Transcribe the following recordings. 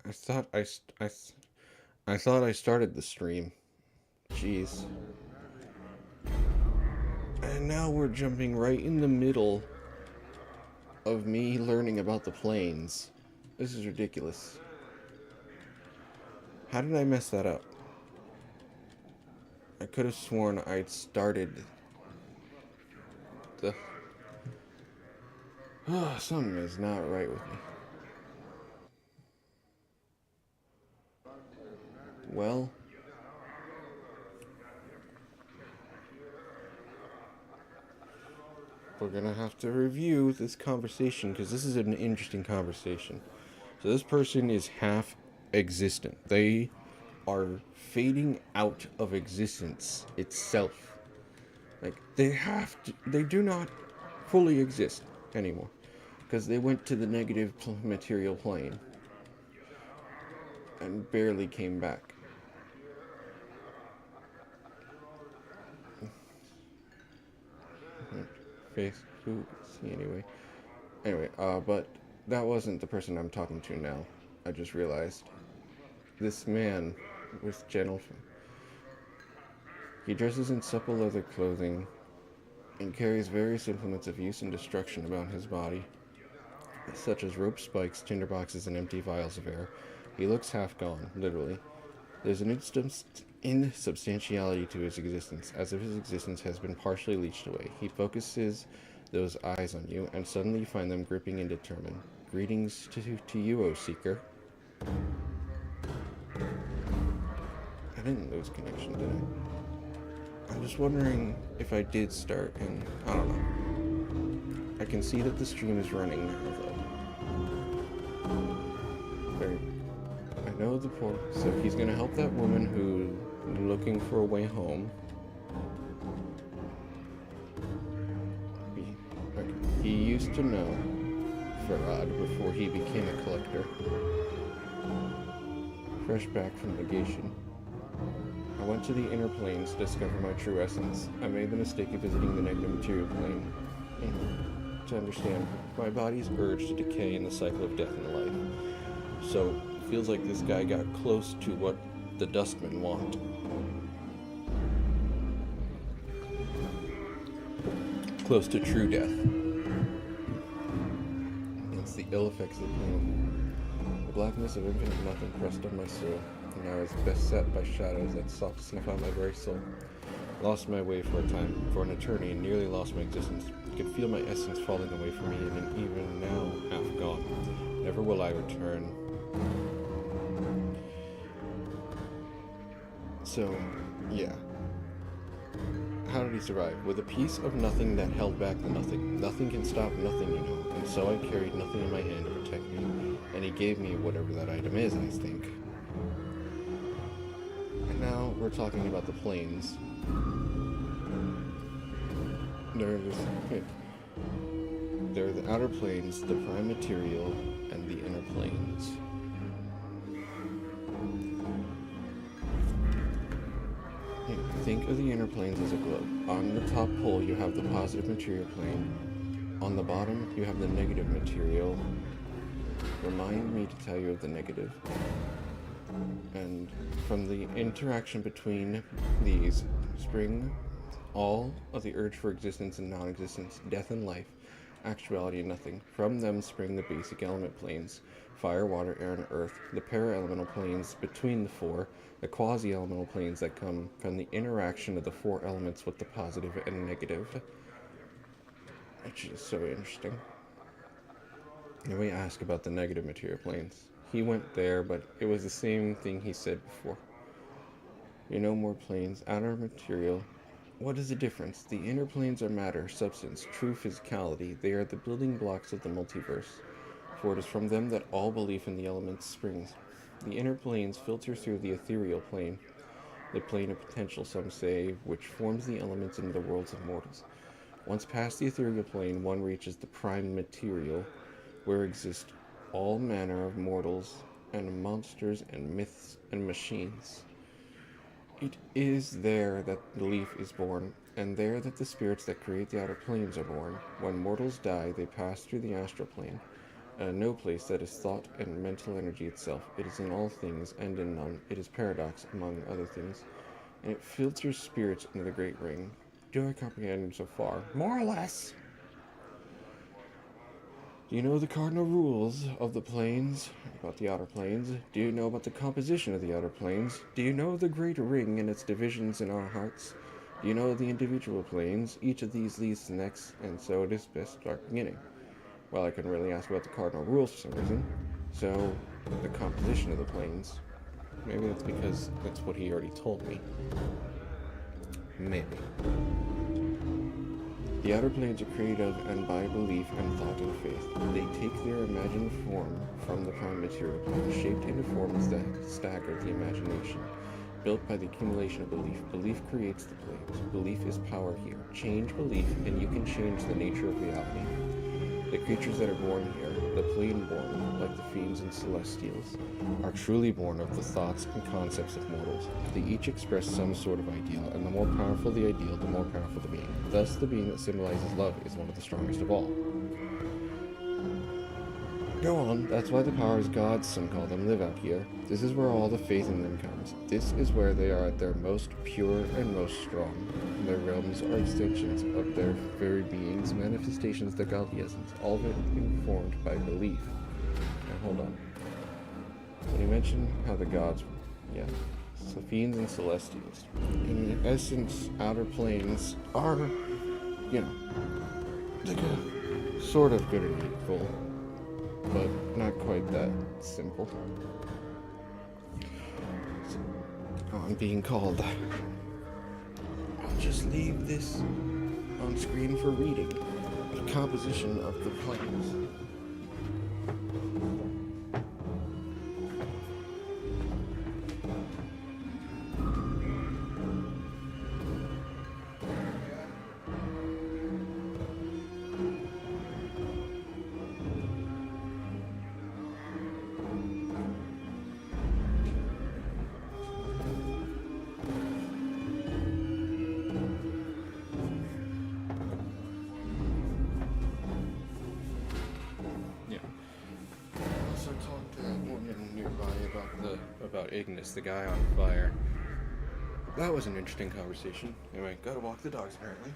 I thought I thought I started the stream. Jeez. And now we're jumping right in the middle of me learning about the planes. This is ridiculous. How did I mess that up? I could have sworn I'd started the... Something is not right with me. Well, we're gonna have to review this conversation because this is an interesting conversation. So this person is half existent. They are fading out of existence itself. Like they do not fully exist anymore because they went to the negative material plane and barely came back. Face, who is he anyway? Anyway, but that wasn't the person I'm talking to now. I just realized this man with gentle. He dresses in supple leather clothing and carries various implements of use and destruction about his body, such as rope spikes, tinderboxes, and empty vials of air. He looks half gone, literally. There's an insubstantiality to his existence, as if his existence has been partially leached away. He focuses those eyes on you, and suddenly you find them gripping and determined. Greetings to you, O Seeker. I didn't lose connection, did I? I'm just wondering if I did start, and I don't know. I can see that the stream is running now, though. Very. I know the poor. So he's gonna help that woman who's looking for a way home. He used to know Farad before he became a collector. Fresh back from legation. I went to the inner planes to discover my true essence. I made the mistake of visiting the negative material plane to understand my body's urge to decay in the cycle of death and life. So, it feels like this guy got close to what the dustmen want. Close to true death. It's the ill effects of the plane. The blackness of infinite nothing pressed on my soul, and I was beset by shadows that sought to snuff out my very soul. Lost my way for a time, for an eternity, and nearly lost my existence. I could feel my essence falling away from me, and even now half gone. Never will I return. So, yeah. How did he survive? With a piece of nothing that held back the nothing. Nothing can stop nothing, you know. And so I carried nothing in my hand to protect me. And he gave me whatever that item is, I think. And now we're talking about the planes. There are the outer planes, the prime material, and the inner planes. Think of the inner planes as a globe. On the top pole, you have the positive material plane. On the bottom, you have the negative material. Remind me to tell you of the negative. And from the interaction between these spring all of the urge for existence and non-existence, death and life, actuality and nothing. From them spring the basic element planes, fire, water, air, and earth, the para-elemental planes between the four, the quasi-elemental planes that come from the interaction of the four elements with the positive and negative. Which is so interesting. And we ask about the negative material planes. He went there, but it was the same thing he said before. You know, more planes, outer material. What is the difference? The inner planes are matter, substance, true physicality. They are the building blocks of the multiverse. For it is from them that all belief in the elements springs. The inner planes filter through the ethereal plane, the plane of potential, some say, which forms the elements into the worlds of mortals. Once past the ethereal plane, one reaches the prime material, where exist all manner of mortals and monsters and myths and machines. It is there that belief is born, and there that the spirits that create the outer planes are born. When mortals die, they pass through the astral plane. No place that is thought and mental energy itself. It is in all things and in none. It is paradox, among other things, and it filters spirits into the great ring. Do I comprehend so far? More or less. Do you know the cardinal rules of the planes, about the outer planes? Do you know about the composition of the outer planes? Do you know the great ring and its divisions in our hearts? Do you know the individual planes? Each of these leads to the next, and so it is best to start beginning. Well, I couldn't really ask about the cardinal rules for some reason. So, the composition of the planes. Maybe that's because that's what he already told me. Maybe. The outer planes are created of and by belief and thought and faith. They take their imagined form from the prime material plane, shaped into forms that stagger the imagination. Built by the accumulation of belief. Belief creates the planes. Belief is power here. Change belief, and you can change the nature of reality. The creatures that are born here, the plane-born, like the fiends and celestials, are truly born of the thoughts and concepts of mortals. They each express some sort of ideal, and the more powerful the ideal, the more powerful the being. Thus, the being that symbolizes love is one of the strongest of all. Go on, that's why the powers gods, some call them, live out here. This is where all the faith in them comes. This is where they are at their most pure and most strong. Their realms are extensions of their very beings, manifestations of their godly essence, all of it informed by belief. Now hold on. When you mention how the gods, so fiends and celestials, in essence, outer planes are, like a sort of good and evil, but not quite that simple. So, I'm being called. I'll just leave this on screen for reading. The composition of the planes. About Ignis, the guy on fire. That was an interesting conversation. Anyway, gotta walk the dogs apparently.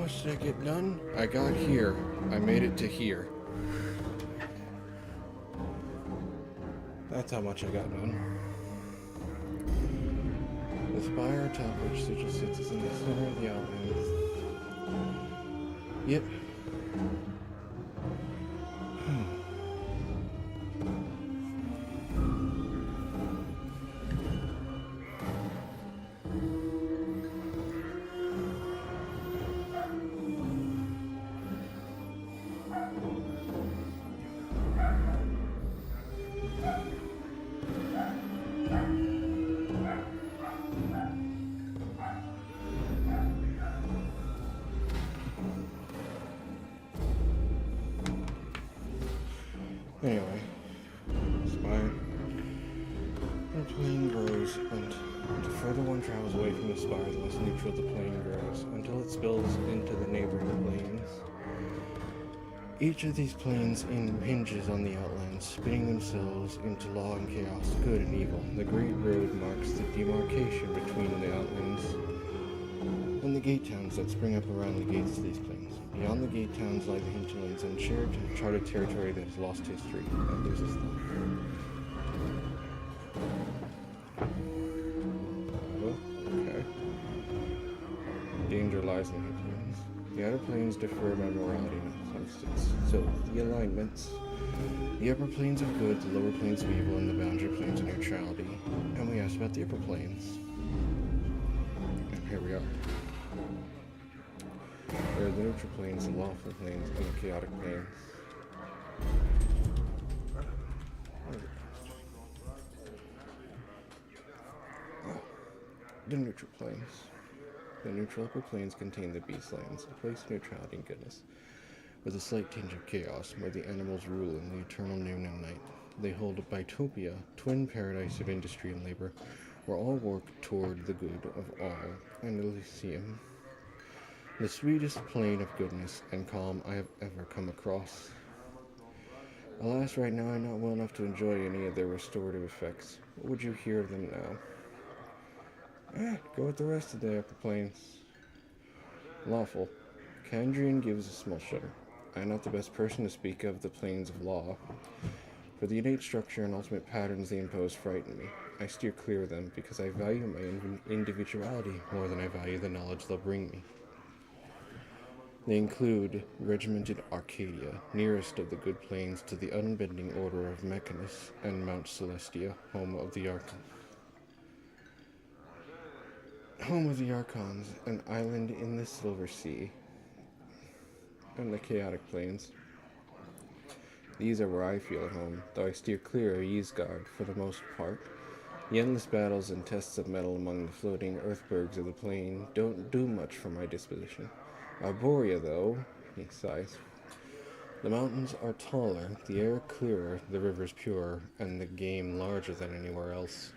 much did I get done? I got here. I made it to here. That's how much I got done. The spire atop which Sigil sits is in the center of the outlands. Yep. Anyway, spire. The plane grows, and the further one travels away from the spire, the less neutral the plane grows, until it spills into the neighboring planes. Each of these planes hinges on the outlands, spinning themselves into law and chaos, good and evil. The Great Road marks the demarcation between the outlands and the gate towns that spring up around the gates to these planes. Beyond the gate towns lie the hinterlands, uncharted, uncharted territory that has lost history, that loses them. Oh, okay. Danger lies in the hinterlands. The outer planes differ by morality and substance. So, the alignments. The upper planes of good, the lower planes of evil, and the boundary planes of neutrality. And we asked about the upper planes. And here we are. There are the neutral planes, the lawful planes, and the chaotic planes. The neutral planes. The neutral upper planes contain the beast lands, a place of neutrality and goodness, with a slight tinge of chaos, where the animals rule in the eternal noon and night. They hold a Bitopia, twin paradise of industry and labor, where all work toward the good of all, and Elysium, the sweetest plane of goodness and calm I have ever come across. Alas, right now I'm not well enough to enjoy any of their restorative effects. What would you hear of them now? Go with the rest of the upper planes. Lawful. Kandrian gives a small shudder. I am not the best person to speak of the planes of law, for the innate structure and ultimate patterns they impose frighten me. I steer clear of them because I value my individuality more than I value the knowledge they'll bring me. They include regimented Arcadia, nearest of the good plains to the unbending order of Mechanus, and Mount Celestia, home of the Archons, an island in the Silver Sea, and the chaotic plains. These are where I feel at home, though I steer clear of Ysgard for the most part. The endless battles and tests of metal among the floating earthbergs of the plain don't do much for my disposition. Arborea, though, he sighs. The mountains are taller, the air clearer, the rivers purer, and the game larger than anywhere else.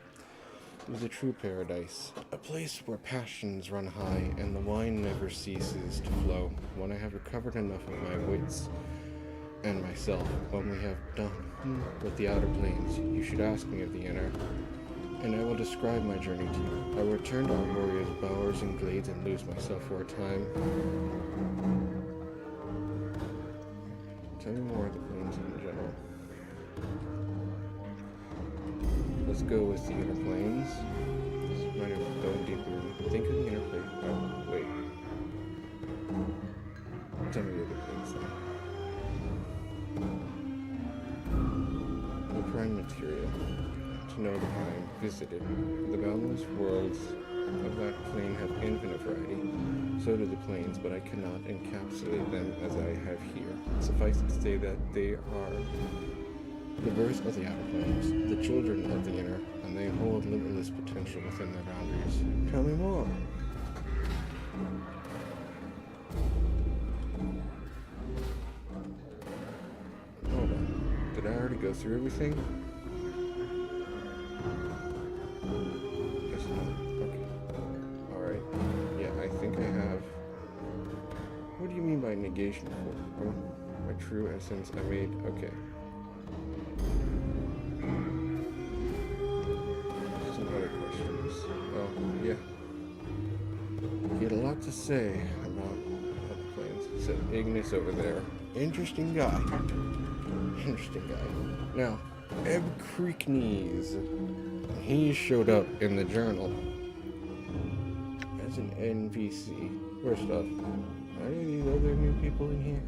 It is a true paradise, a place where passions run high and the wine never ceases to flow. When I have recovered enough of my wits and myself, when we have done with the outer plains, you should ask me of the inner, and I will describe my journey to you. I will return to Arborea's bowers and glades and lose myself for a time. Tell me more of the plains in general. Let's go with the inner planes. This is kind of going deeper. Think of the inner plane. Oh, wait. Tell me the other planes then. The prime material. To know the prime visited. The boundless worlds of that plane have infinite variety. So do the planes, but I cannot encapsulate them as I have here. Suffice it to say that they are the birth of the outer planes, the children of the inner, and they hold limitless potential within their boundaries. Tell me more. Hold on. Did I already go through everything? Guess not. Okay. Alright. Yeah, I think I have. What do you mean by negation for? Oh, my true essence I made. Okay. Yeah. He had a lot to say about So Ignis over there. Interesting guy. Interesting guy. Now, Ebb Creeknees. He showed up in the journal as an NPC. First off, are these other new people in here?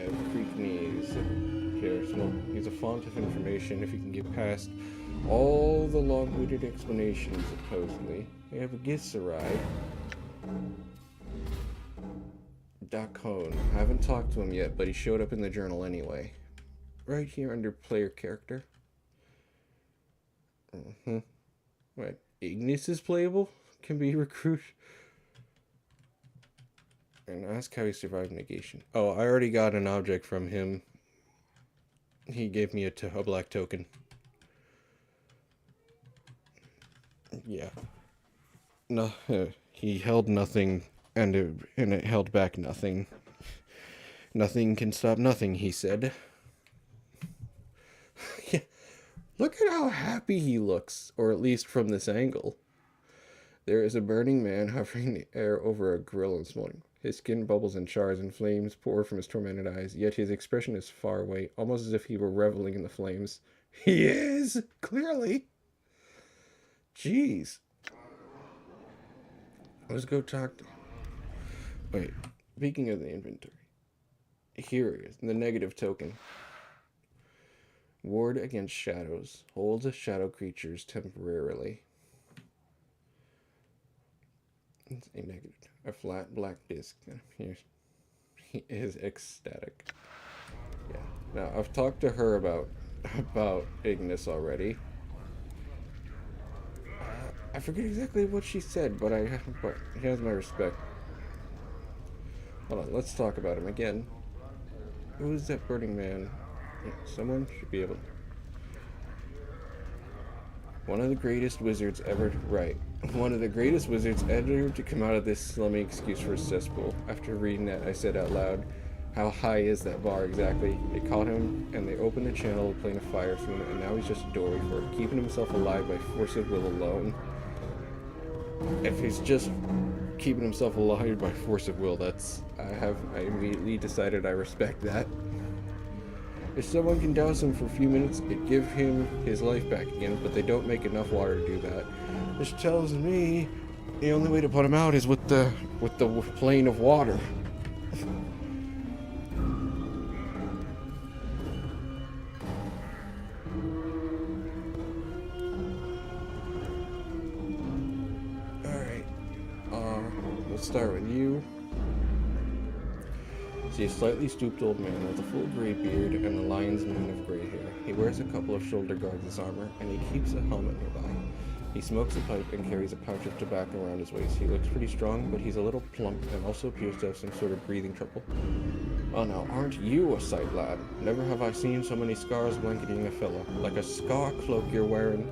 Ebb Creeknees. Here's one. He's a font of information if you can get past all the long-winded explanations, supposedly. We have a Githzerai. Dakon. I haven't talked to him yet, but he showed up in the journal anyway. Right here under player character. What? Ignis is playable? Can be recruited. And ask how he survived negation. Oh, I already got an object from him. He gave me a black token. Yeah. No, he held nothing, and it held back nothing. Nothing can stop nothing, he said. Yeah. Look at how happy he looks, or at least from this angle. There is a burning man hovering in the air over a grill and smoldering. His skin bubbles and chars and flames pour from his tormented eyes, yet his expression is far away, almost as if he were reveling in the flames. He is! Clearly! Jeez. Let's go talk to... Wait, speaking of the inventory. Here it is, the negative token. Ward against shadows. Holds shadow creatures temporarily. It's a negative. A flat black disc. Here. He is ecstatic. Yeah. Now, I've talked to her about Ignis already. I forget exactly what she said, but he has my respect. Hold on, let's talk about him again. Who is that burning man? Someone should be able to... One of the greatest wizards ever... Right. One of the greatest wizards ever to come out of this slummy excuse for a cesspool. After reading that, I said out loud, how high is that bar exactly? They caught him, and they opened the channel to plane of fire from it, and now he's just a doorway for it, keeping himself alive by force of will alone. If he's just keeping himself alive by force of will, I immediately decided I respect that. If someone can douse him for a few minutes, it'd give him his life back again, but they don't make enough water to do that. Which tells me the only way to put him out is with the plane of water. Alright. We'll start with you. See a slightly stooped old man with a full gray beard and a lion's mane of gray hair. He wears a couple of shoulder guards as armor, and he keeps a helmet nearby. He smokes a pipe and carries a pouch of tobacco around his waist. He looks pretty strong, but he's a little plump and also appears to have some sort of breathing trouble. Oh, now, aren't you a sight, lad? Never have I seen so many scars blanketing a fellow. Like a scar cloak you're wearing.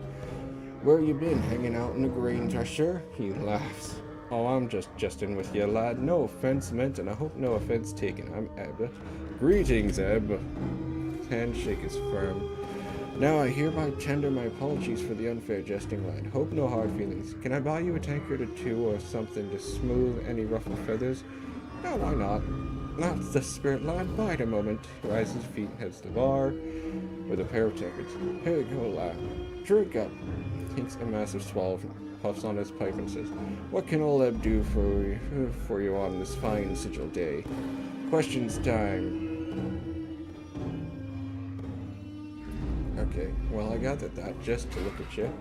Where you been, hanging out in the grain thresher? He laughs. Oh, I'm just jesting with you, lad. No offense meant, and I hope no offense taken. I'm Ebb. Greetings, Ebb. His handshake is firm. Now I hereby tender my apologies for the unfair jesting, lad. Hope no hard feelings. Can I buy you a tankard or two or something to smooth any ruffled feathers? No, why not? That's the spirit, lad. Bide a moment. He rises his feet and heads to the bar with a pair of tankards. Here we go, lad. Drink up. Takes a massive swallow, puffs on his pipe and says, what can old Ebb do for you on this fine sigil day? Questions time. Okay, well, I gathered that just to look at you.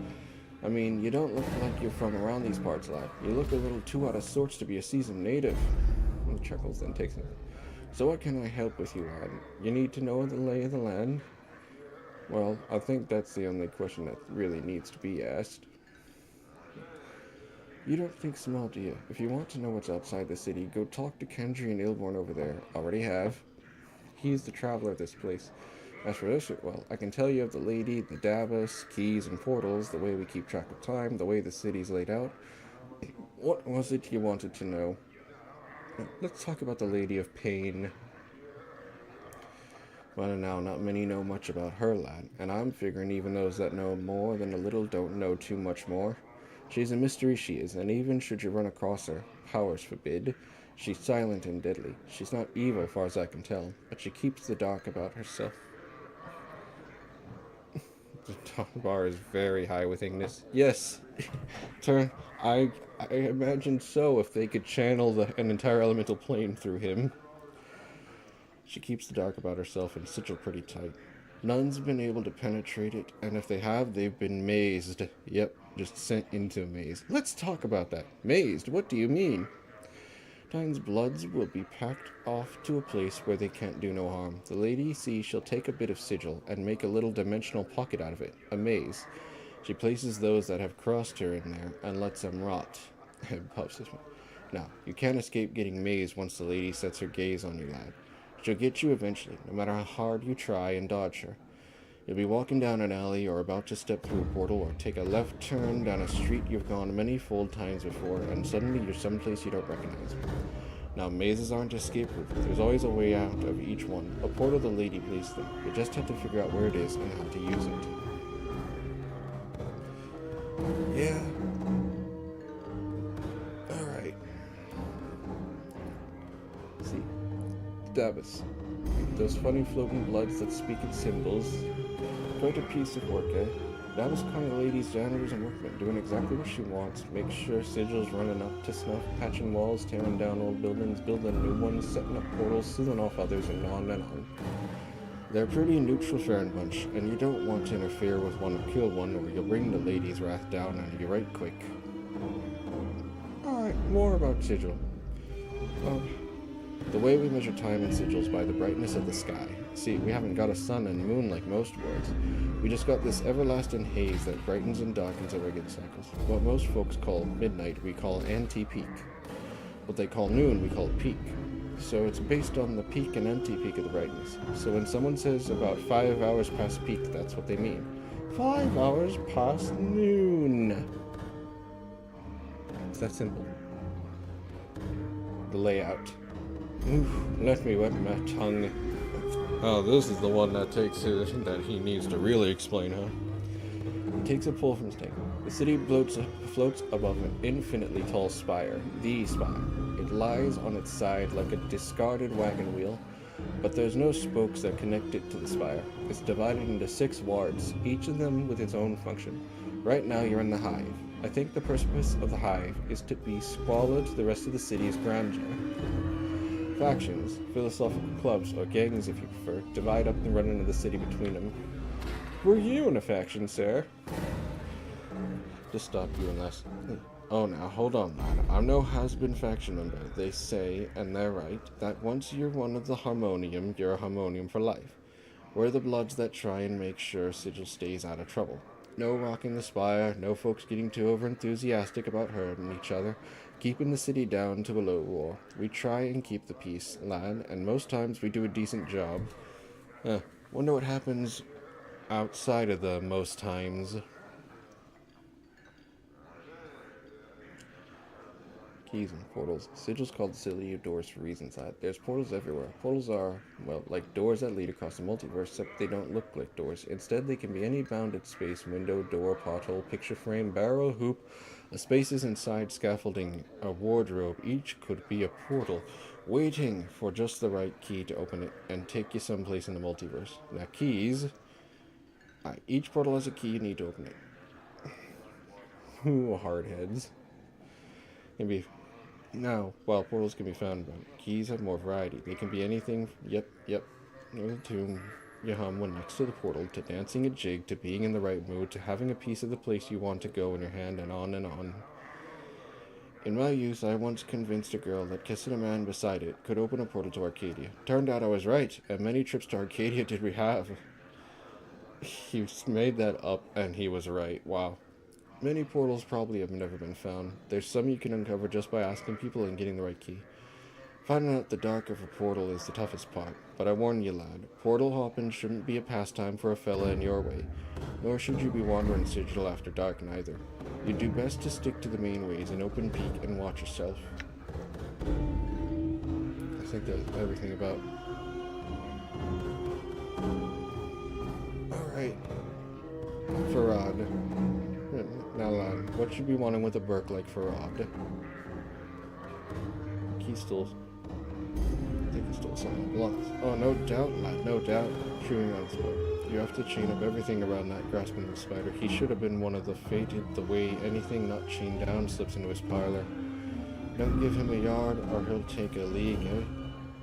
I mean, you don't look like you're from around these parts, lad. You look a little too out of sorts to be a seasoned native. He chuckles, then takes it. So what can I help with you, lad? You need to know the lay of the land? Well, I think that's the only question that really needs to be asked. You don't think small, do you? If you want to know what's outside the city, go talk to Kendry and Ilborn over there. Already have. He's the traveler of this place. As for this, well, I can tell you of the lady, the Davos, keys and portals, the way we keep track of time, the way the city's laid out. What was it you wanted to know? Let's talk about the Lady of Pain. Well, now, not many know much about her, lad, and I'm figuring even those that know more than a little don't know too much more. She's a mystery, she is, and even should you run across her, powers forbid, She's silent and deadly. She's not evil, far as I can tell, but she keeps the dark about herself. The top bar is very high with Ignis. Yes, turn. I imagine so. If they could channel an entire elemental plane through him. She keeps the dark about herself and sigil pretty tight. None's been able to penetrate it, and if they have, they've been mazed. Yep, just sent into a maze. Let's talk about that. Mazed? What do you mean? Dine's bloods will be packed off to a place where they can't do no harm. The lady sees she'll take a bit of sigil and make a little dimensional pocket out of it, a maze. She places those that have crossed her in there and lets them rot. Puffs his mouth. Now, you can't escape getting mazed once the lady sets her gaze on you, lad. She'll get you eventually, no matter how hard you try and dodge her. You'll be walking down an alley or about to step through a portal or take a left turn down a street you've gone many fold times before, and suddenly you're someplace you don't recognize. Now, mazes aren't escape routes. There's always a way out of each one. A portal the lady placed them. You just have to figure out where it is and how to use it. Yeah. Alright. See. Davos. Those funny floating bloods that speak in symbols. Quite a piece of work, eh? Davos kind of ladies, janitors, and workmen, doing exactly what she wants. Make sure sigils running up to snuff, patching walls, tearing down old buildings, building new ones, setting up portals, sealing off others, and on and on. They're a pretty neutral fair bunch, and you don't want to interfere with one or kill one, or you'll bring the lady's wrath down on you right quick. Alright, more about sigil. The way we measure time in sigils by the brightness of the sky. See, we haven't got a sun and moon like most worlds. We just got this everlasting haze that brightens and darkens at regular cycles. What most folks call midnight, we call anti-peak. What they call noon, we call peak. So it's based on the peak and anti-peak of the brightness. So when someone says about 5 hours past peak, that's what they mean. 5 hours past noon. It's that simple. The layout. Oof, let me wet my tongue. Oh, this is the one that that he needs to really explain, huh? He takes a pull from his tank. The city floats above an infinitely tall spire, the spire. It lies on its side like a discarded wagon wheel, but there's no spokes that connect it to the spire. It's divided into 6 wards, each of them with its own function. Right now you're in the hive. I think the purpose of the hive is to be squalid to the rest of the city's grandeur. Factions, philosophical clubs, or gangs if you prefer, divide up and run into the city between them. Were you in a faction, sir? Just stop you unless... Oh, now, hold on, lad. I'm no has-been faction member. They say, and they're right, that once you're one of the Harmonium, you're a Harmonium for life. We're the bloods that try and make sure Sigil stays out of trouble. No rocking the spire, no folks getting too over-enthusiastic about hurting each other, keeping the city down to a low roar. We try and keep the peace, lad, and most times we do a decent job. Wonder what happens outside of the most times. Keys and portals. Sigil's called the City of Doors for reasons, lad. There's portals everywhere. Portals are, well, like doors that lead across the multiverse, except they don't look like doors. Instead, they can be any bounded space, window, door, pothole, picture frame, barrel, hoop, a spaces inside scaffolding, a wardrobe. Each could be a portal, waiting for just the right key to open it and take you someplace in the multiverse. Now, keys. Each portal has a key you need to open it. Ooh, hardheads. Now, while portals can be found, keys have more variety. They can be anything, yep, to tune you hum when next to the portal, to dancing a jig, to being in the right mood, to having a piece of the place you want to go in your hand, and on and on. In my youth, I once convinced a girl that kissing a man beside it could open a portal to Arcadia. Turned out I was right, and many trips to Arcadia did we have. He made that up, and he was right. Wow. Many portals probably have never been found. There's some you can uncover just by asking people and getting the right key. Finding out the dark of a portal is the toughest part, but I warn you, lad, portal hopping shouldn't be a pastime for a fella in your way, nor should you be wandering Sigil after dark neither. You do best to stick to the main ways and open peak and watch yourself. I think that's everything about... Alright. Farad. Now, lad, what should be wanting with a Burke like Farad? he stole. I think he stole some of the blocks. Oh, no doubt, lad, no doubt. Chewing on his blood. You have to chain up everything around that grasping the spider. He should have been one of the fated, the way anything not chained down slips into his parlor. Don't give him a yard, or he'll take a league, eh?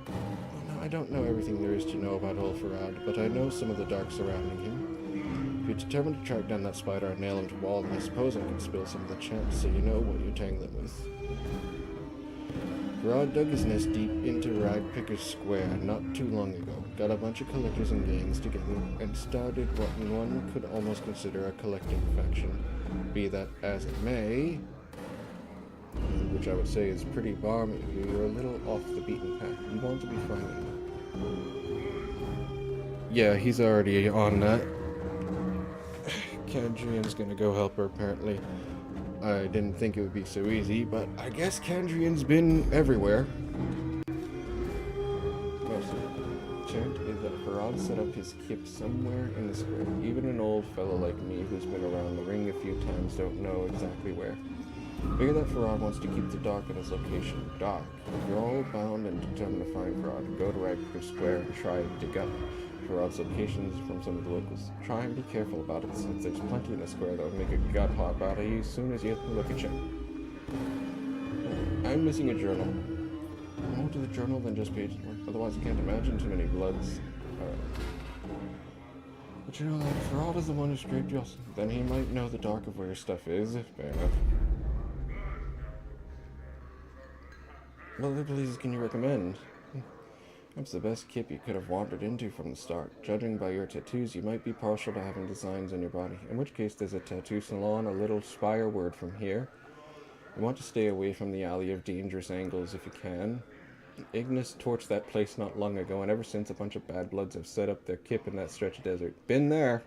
Oh, no, I don't know everything there is to know about old Farad, but I know some of the dark surrounding him. If you're determined to track down that spider and nail him to wall, then I suppose I can spill some of the chants so you know what you're tangling with. Farad dug his nest deep into Rag Picker's Square not too long ago, got a bunch of collectors and gangs together, and started what one could almost consider a collecting faction. Be that as it may, which I would say is pretty balmy. You're a little off the beaten path. You want to be finding. Yeah, he's already on that. Kandrian's gonna go help her, apparently. I didn't think it would be so easy, but I guess Kandrian's been everywhere. Chant is that Farad set up his kip somewhere in the square. Even an old fellow like me who's been around the ring a few times don't know exactly where. Figure that Farad wants to keep the dock at his location dark. If you're all bound and determined to find Farad, go to Ragpur Square and try and dig up Farad's locations from some of the locals. Try and be careful about it, since there's plenty in the square that would make a gut hop out of you as soon as you look at you. I'm missing a journal. More to the journal than just pages worth. Otherwise, I can't imagine too many bloods. But you know that if Farad is the one who scraped you, then he might know the dark of where your stuff is. Fair enough. What other places can you recommend? That's the best kip you could have wandered into from the start. Judging by your tattoos, you might be partial to having designs on your body, in which case there's a tattoo salon a little spire word from here. You want to stay away from the alley of dangerous angles if you can. Ignis torched that place not long ago, and ever since a bunch of bad bloods have set up their kip in that stretch of desert. Been there!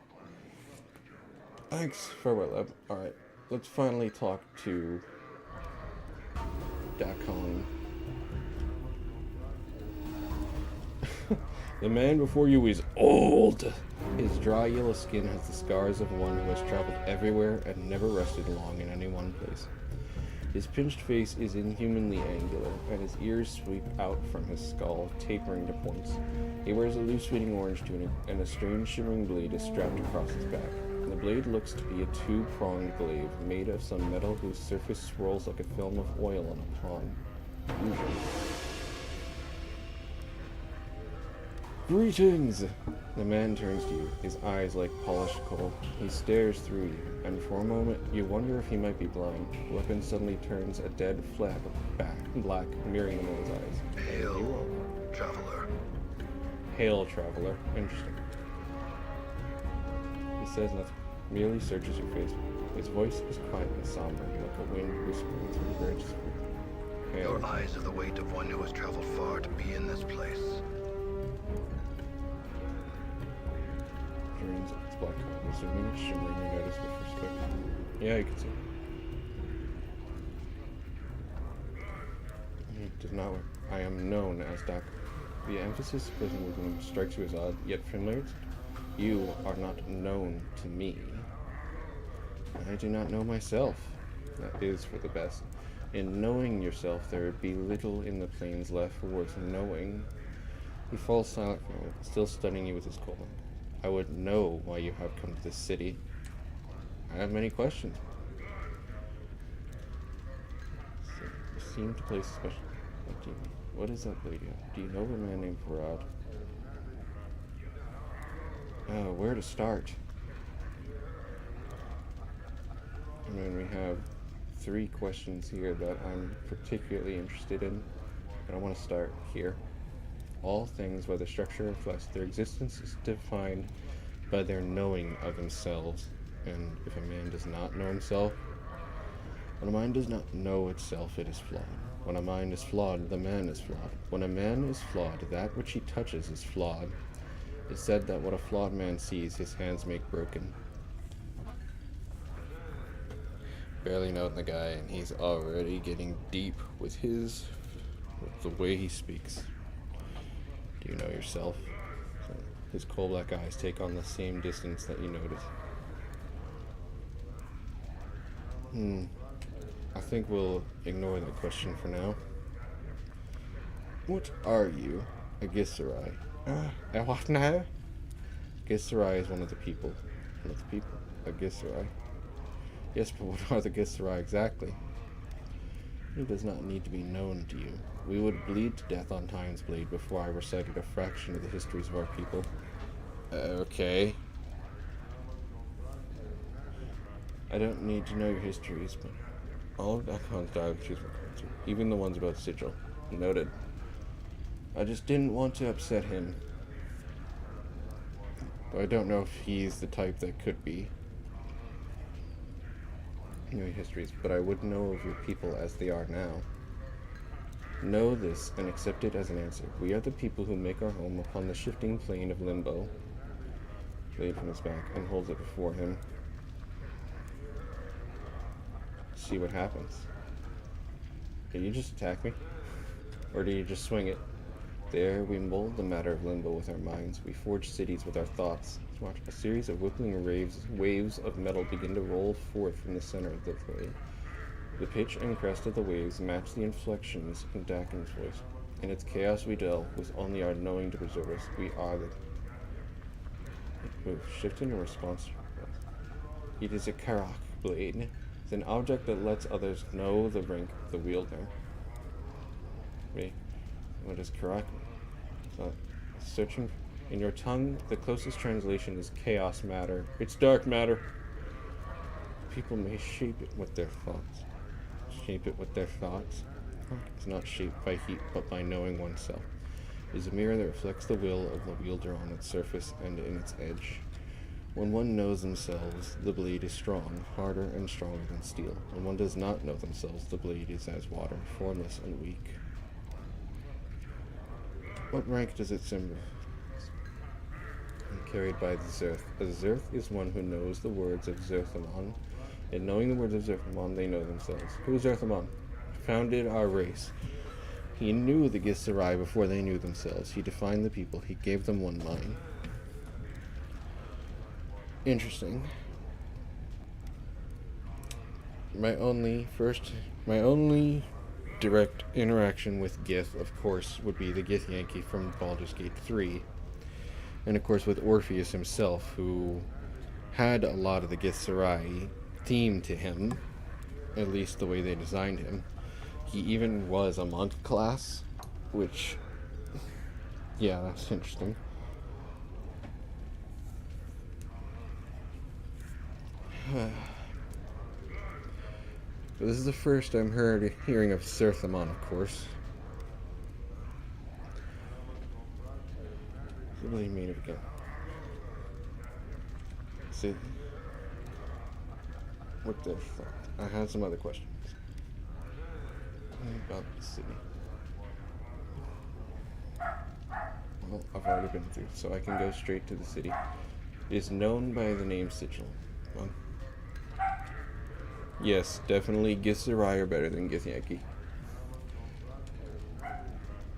Thanks. Farewell, Eb. Alright, let's finally talk to Dakon. The man before you is old. His dry yellow skin has the scars of one who has traveled everywhere and never rested long in any one place. His pinched face is inhumanly angular, and his ears sweep out from his skull, tapering to points. He wears a loose-fitting orange tunic, and a strange shimmering blade is strapped across his back. The blade looks to be a two-pronged glaive, made of some metal whose surface swirls like a film of oil on a pond. Usually. Greetings! The man turns to you, his eyes like polished coal. He stares through you, and for a moment you wonder if he might be blind. The weapon suddenly turns a dead flab black, mirroring the man's eyes. Hail, traveler. Hail, traveler. Interesting. He says nothing, merely searches your face. His voice is quiet and somber, like a wind whispering through the branches. Hail. Your eyes have the weight of one who has traveled far to be in this place. It's black, assuming it's shimmering. You notice the first quick. Yeah, you can see. Does not work. I am known as Doc. The emphasis present strikes you as odd, yet familiar. You are not known to me. I do not know myself. That is for the best. In knowing yourself, there would be little in the plains left worth knowing. He falls silent for a moment, still studying you with his cold eye. I would know why you have come to this city. I have many questions. So, you seem to place special. What is that lady? Do you know of a man named Farad? Where to start? I mean, we have 3 questions here that I'm particularly interested in, and I want to start here. All things, by the structure of flesh, their existence is defined by their knowing of themselves. And if a man does not know himself, when a mind does not know itself, it is flawed. When a mind is flawed, the man is flawed. When a man is flawed, that which he touches is flawed. It's said that what a flawed man sees, his hands make broken. Barely knowing the guy, and he's already getting deep with the way he speaks. Do you know yourself? So his coal black eyes take on the same distance that you notice. I think we'll ignore that question for now. What are you? A Githzerai. What now? Githzerai is one of the people. One of the people? A Githzerai. Yes, but what are the Githzerai exactly? It does not need to be known to you. We would bleed to death on Time's Blade before I recited a fraction of the histories of our people. Okay. I don't need to know your histories, but all of Dakon's dialogue she's referring to, even the ones about Sigil. Noted. I just didn't want to upset him. Though I don't know if he's the type that could be. Your histories, but I would know of your people as they are now. Know this and accept it as an answer. We are the people who make our home upon the shifting plane of limbo. Blade from his back and holds it before him. See what happens. Did you just attack me? Or did you just swing it? There we mold the matter of limbo with our minds. We forge cities with our thoughts. Watch a series of whippling waves of metal begin to roll forth from the center of the blade. The pitch and crest of the waves match the inflections in Dakon's voice. In its chaos we dwell, with only our knowing to preserve us. We are the... It moves, shifting in response. It is a Karak blade. It's an object that lets others know the rank of the wielder. Wait, what is Karak? Searching in your tongue, the closest translation is chaos matter. It's dark matter. People may shape it with their thoughts. Shape it with their thoughts. It's not shaped by heat, but by knowing oneself. It is a mirror that reflects the will of the wielder on its surface and in its edge. When one knows themselves, the blade is strong, harder and stronger than steel. When one does not know themselves, the blade is as water, formless and weak. What rank does it symbolize? Carried by the Zerth. A Zerth is one who knows the words of Zerthamon. In knowing the words of Zerthamon, they know themselves. Who is Zerthamon? Founded our race. He knew the Githzerai before they knew themselves. He defined the people. He gave them one mind. Interesting. My only direct interaction with Gith, of course, would be the Githyanki from Baldur's Gate 3. And of course with Orpheus himself, who had a lot of the Githzerai theme to him, at least the way they designed him. He even was a monk class, which, yeah, that's interesting. This is the first I'm hearing of Zerthamon, of course. What do you mean again? See, what the fuck? I had some other questions about the city. Well, I've already been through, so I can go straight to the city. It is known by the name Sigil. Well, yes, definitely Githzerai are better than Githyanki.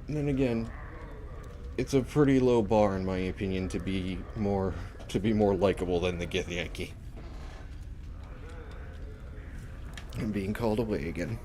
And then again, it's a pretty low bar in my opinion to be more likable than the Githyanki. I'm being called away again.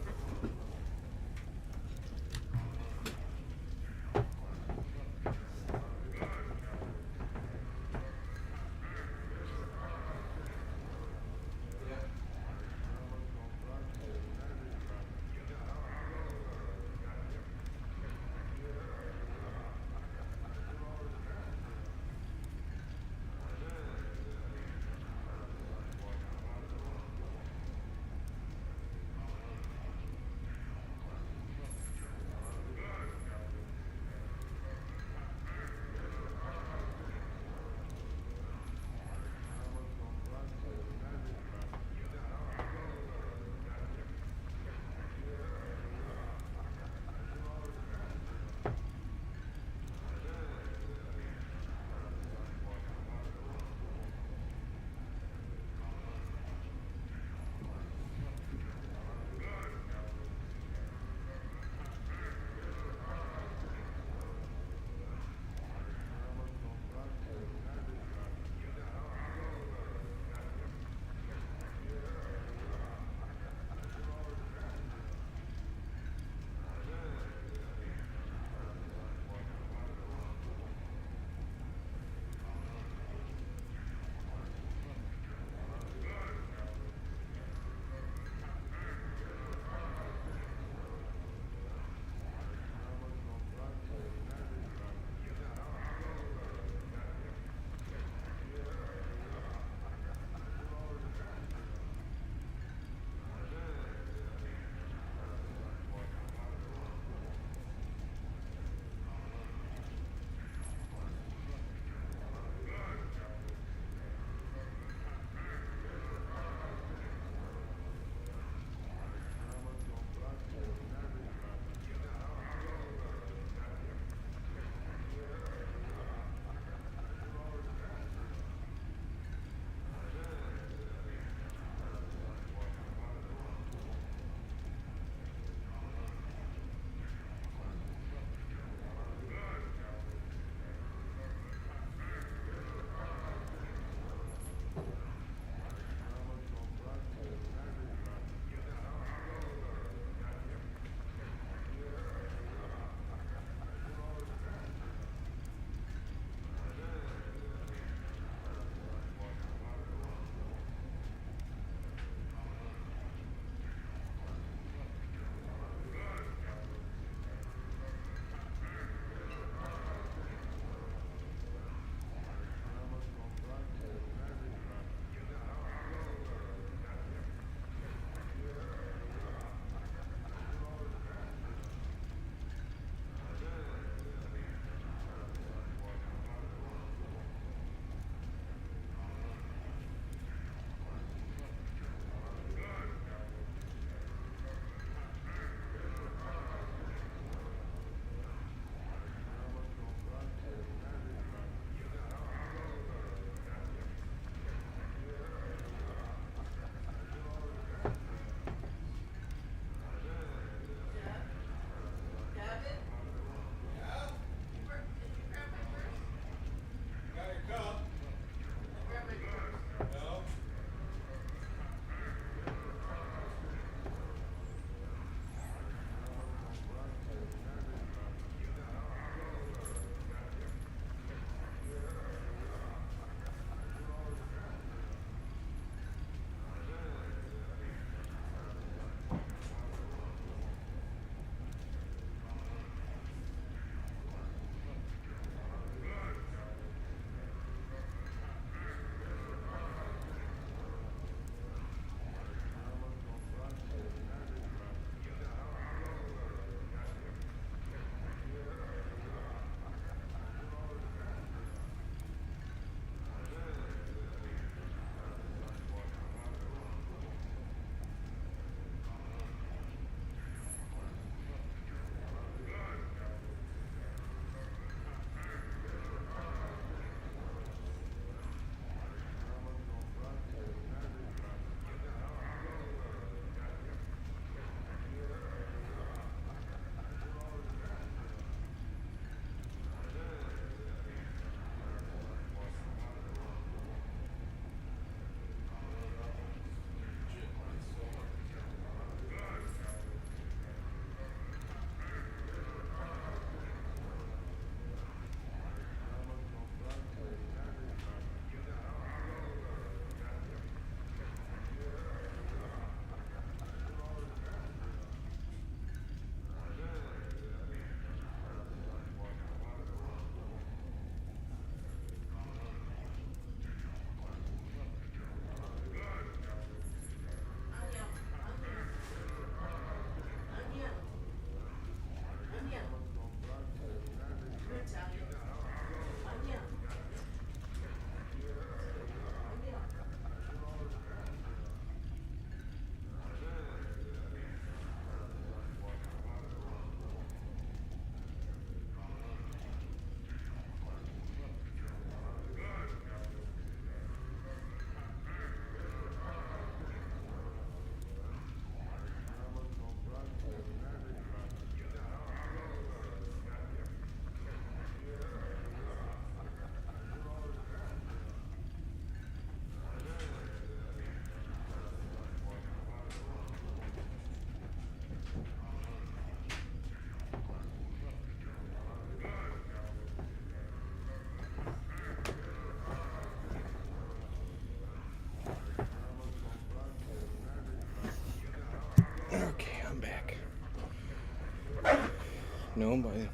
known by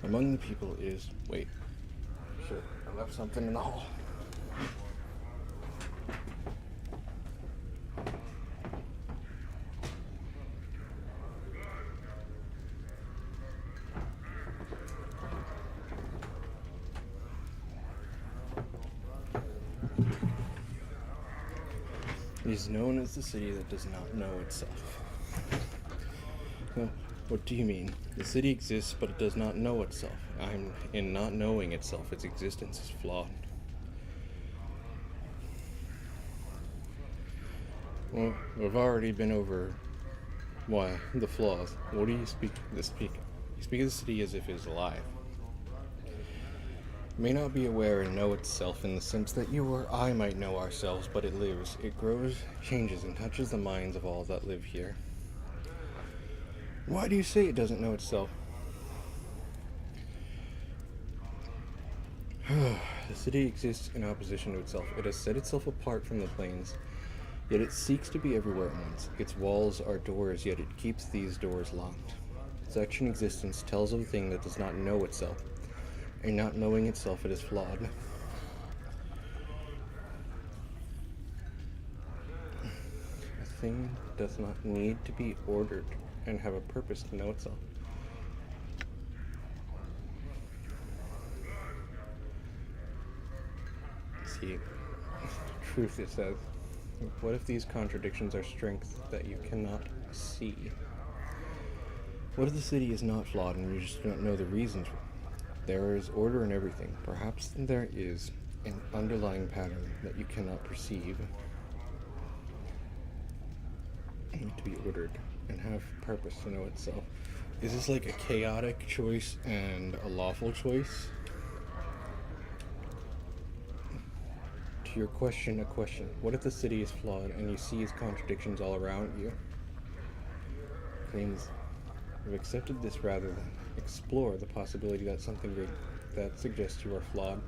among the people is... Wait. Shit, I left something in the hall. It is known as the city that does not know itself. Well, what do you mean? The city exists, but it does not know itself. In not knowing itself, its existence is flawed. Well, we've already been over why the flaws. What do you speak? You speak of the city as if it is alive. It may not be aware and know itself in the sense that you or I might know ourselves, but it lives, it grows, changes, and touches the minds of all that live here. Why do you say it doesn't know itself? The city exists in opposition to itself. It has set itself apart from the planes, yet it seeks to be everywhere at once. Its walls are doors, yet it keeps these doors locked. Such an existence tells of a thing that does not know itself, and not knowing itself, it is flawed. A thing does not need to be ordered and have a purpose to know itself. See, truth, it says. What if these contradictions are strengths that you cannot see? What if the city is not flawed and you just don't know the reasons? There is order in everything. Perhaps there is an underlying pattern that you cannot perceive. Need to be ordered and have purpose to know itself. Is this like a chaotic choice and a lawful choice? To your question, a question. What if the city is flawed and you see its contradictions all around you? Claims you've accepted this rather than explore the possibility that something great that suggests you are flawed,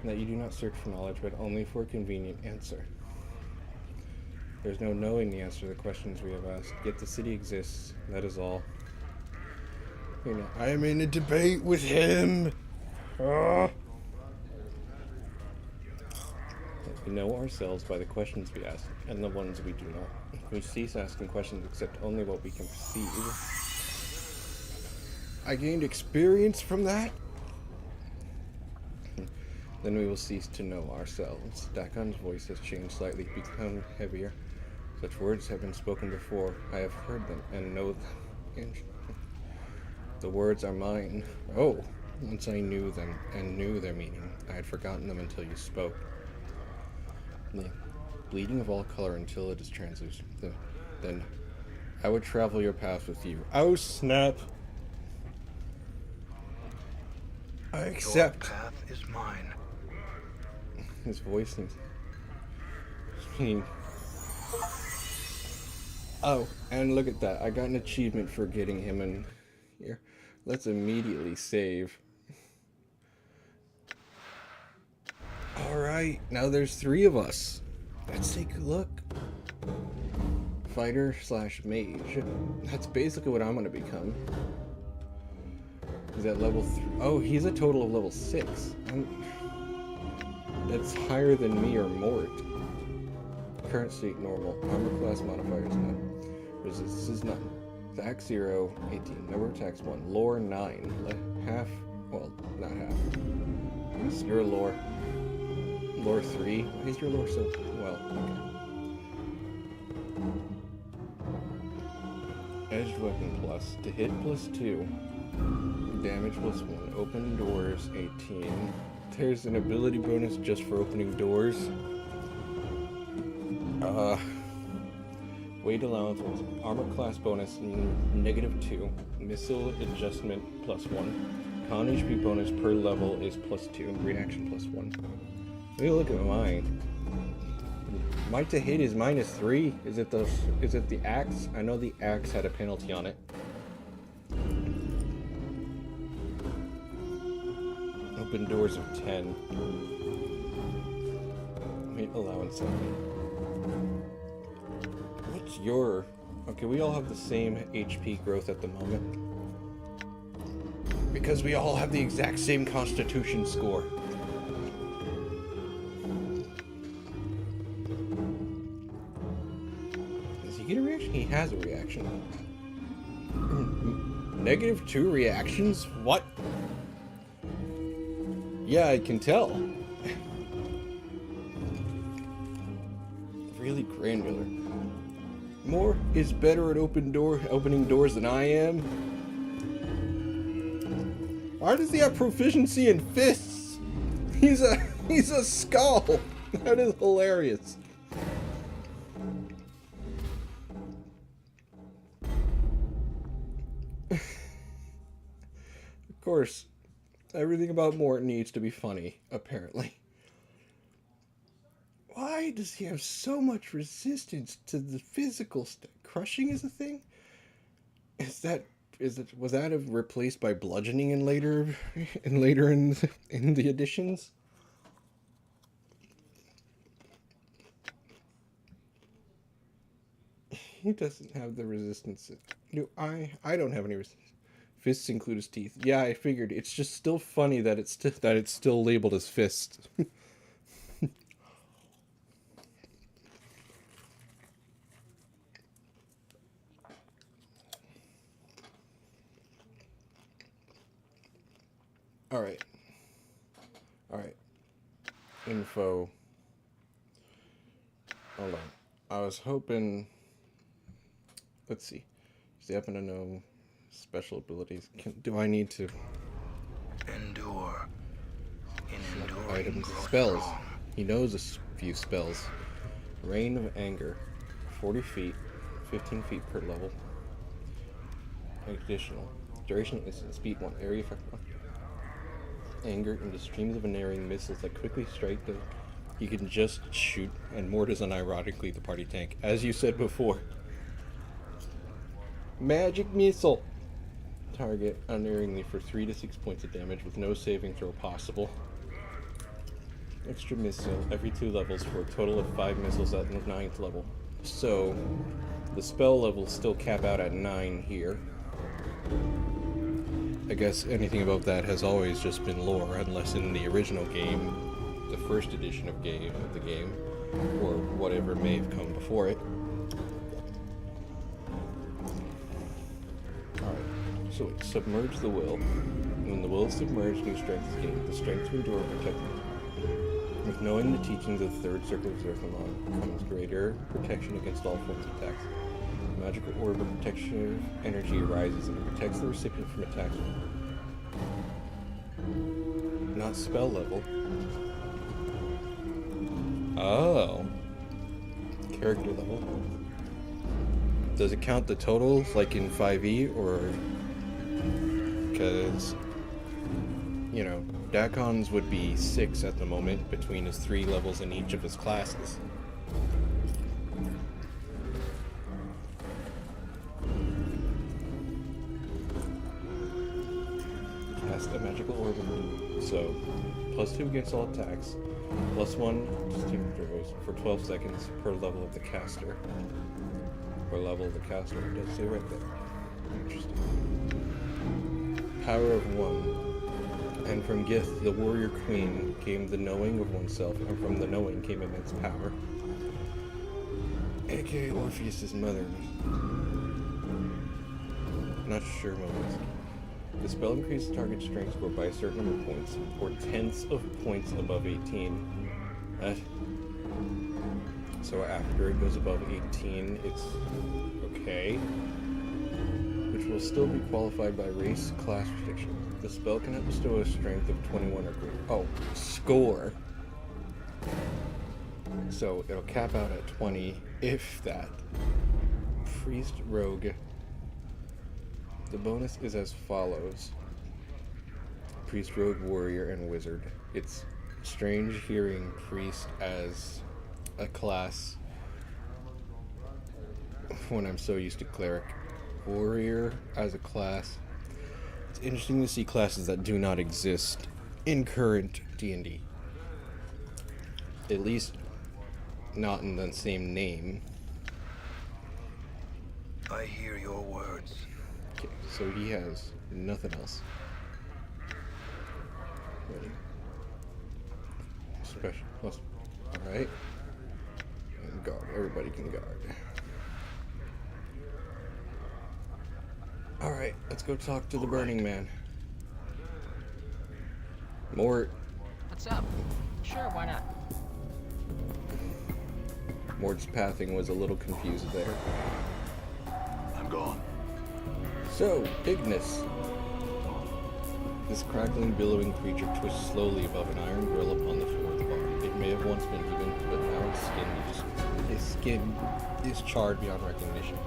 and that you do not search for knowledge but only for a convenient answer. There's no knowing the answer to the questions we have asked, yet the city exists, that is all. You know, I am in a debate with him! We know ourselves by the questions we ask, and the ones we do not. We cease asking questions except only what we can perceive. I gained experience from that? Then we will cease to know ourselves. Dakon's voice has changed slightly, become heavier. Such words have been spoken before. I have heard them and know them. The words are mine. Oh, once I knew them and knew their meaning, I had forgotten them until you spoke. The bleeding of all color until it is translucent. Then I would travel your path with you. Oh, snap! I accept. Your path is mine. His voice seems... Oh, and look at that. I got an achievement for getting him in here. Let's immediately save. Alright, now there's 3 of us. Let's take a look. Fighter / mage. That's basically what I'm going to become. He's at level 3. Oh, he's a total of level 6. That's higher than me or Mort. Current state normal. Armor class modifiers none. Resistance is none. Attack 0, 18. Number of attacks 1. Lore 9. Half. Well, not half. What's your lore? Lore 3? Why is your lore so well? Okay. Edged weapon plus. To hit plus 2. Damage plus 1. Open doors 18. There's an ability bonus just for opening doors. Weight allowance, armor class bonus -2. Missile adjustment plus 1. Con HP bonus per level is plus 2. Reaction plus 1. Let me look at mine. My to hit is -3. Is it the axe? I know the axe had a penalty on it. Open doors of 10. Weight allowance 7. What's your... Okay, we all have the same HP growth at the moment. because we all have the exact same constitution score. Does he get a reaction? He has a reaction. -2 reactions? What? Yeah, I can tell. Really granular. Moore is better at opening doors than I am. Why does he have proficiency in fists? He's a skull. That is hilarious. Of course, everything about Moore needs to be funny, apparently. Why does he have so much resistance to the physical stuff? Crushing is a thing? Was that replaced by bludgeoning in later in the editions? He doesn't have the resistance. No, I don't have any resistance. Fists include his teeth. Yeah, I figured. It's just still funny that it's still labeled as fist. All right. Info. Hold on. I was hoping. Let's see. Does he happen to know special abilities? Do I need to? Endure. In enduring, Items. grow Spells. strong. He knows a few spells. Reign of Anger. 40 feet. 15 feet per level. Additional. Duration instant. Speed 1. Area effect 1. Anger into streams of unerring missiles that quickly strike the... He can just shoot, and Mort is unironically the party tank. As you said before. Magic missile. Target unerringly for 3 to 6 points of damage with no saving throw possible. Extra missile every 2 levels for a total of 5 missiles at the 9th level. So, the spell levels still cap out at 9 here. I guess anything above that has always just been lore, unless in the original game, the first edition of the game, or whatever may have come before it. Alright, so wait, submerge the will. When the will is submerged, new strength is gained. The strength to endure and protect. With knowing the teachings of the third circle of Zerthamon comes greater protection against all forms of attacks. Magical orb of protection energy arises and protects the recipient from attacks. Not spell level. Oh. Character level. Does it count the totals like in 5e or... Because, you know, Dakon's would be 6 at the moment between his 3 levels in each of his classes. Cast a magical orb, so +2 against all attacks, +1 to saving throws for 12 seconds per level of the caster. Per level of the caster, it does say right there. Interesting. Power of 1. And from Gith, the warrior queen, came the knowing of oneself, and from the knowing came immense power. A.k.a. Orpheus' mother. Not sure moments. The spell increases target strength score by a certain number of points, or tenths of points above 18. So after it goes above 18, it's okay. Which will still be qualified by race class restriction. The spell can bestow a strength of 21 or greater. Oh, score. So it'll cap out at 20, if that. Priest Rogue. The bonus is as follows. Priest, Rogue, Warrior, and Wizard. It's strange hearing Priest as a class when I'm so used to Cleric. Warrior as a class. It's interesting to see classes that do not exist in current D&D. At least not in the same name. I hear your words. Okay, so he has nothing else. Ready. Special plus. Alright. And guard. Everybody can guard. Alright, let's go talk to the Burning Man. Mort. What's up? Sure, why not? Mort's pathing was a little confused there. I'm gone. So, Ignis. This crackling, billowing creature twists slowly above an iron grill upon the floor of the bar. It may have once been even, but now its skin is charred beyond recognition.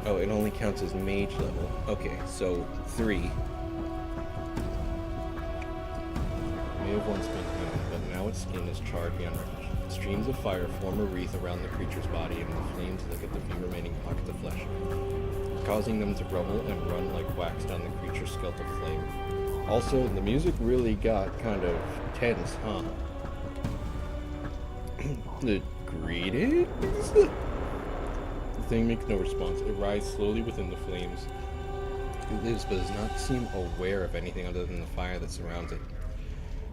Oh, it only counts as mage level. Okay, so 3. May have once been human, but now its skin is charred beyond recognition. Streams of fire form a wreath around the creature's body, and the flames lick at the few remaining pockets of flesh, causing them to rumble and run like wax down the creature's skeletal flame. Also, the music really got kind of tense, huh? The greetings? The thing makes no response. It rises slowly within the flames. It lives, but does not seem aware of anything other than the fire that surrounds it.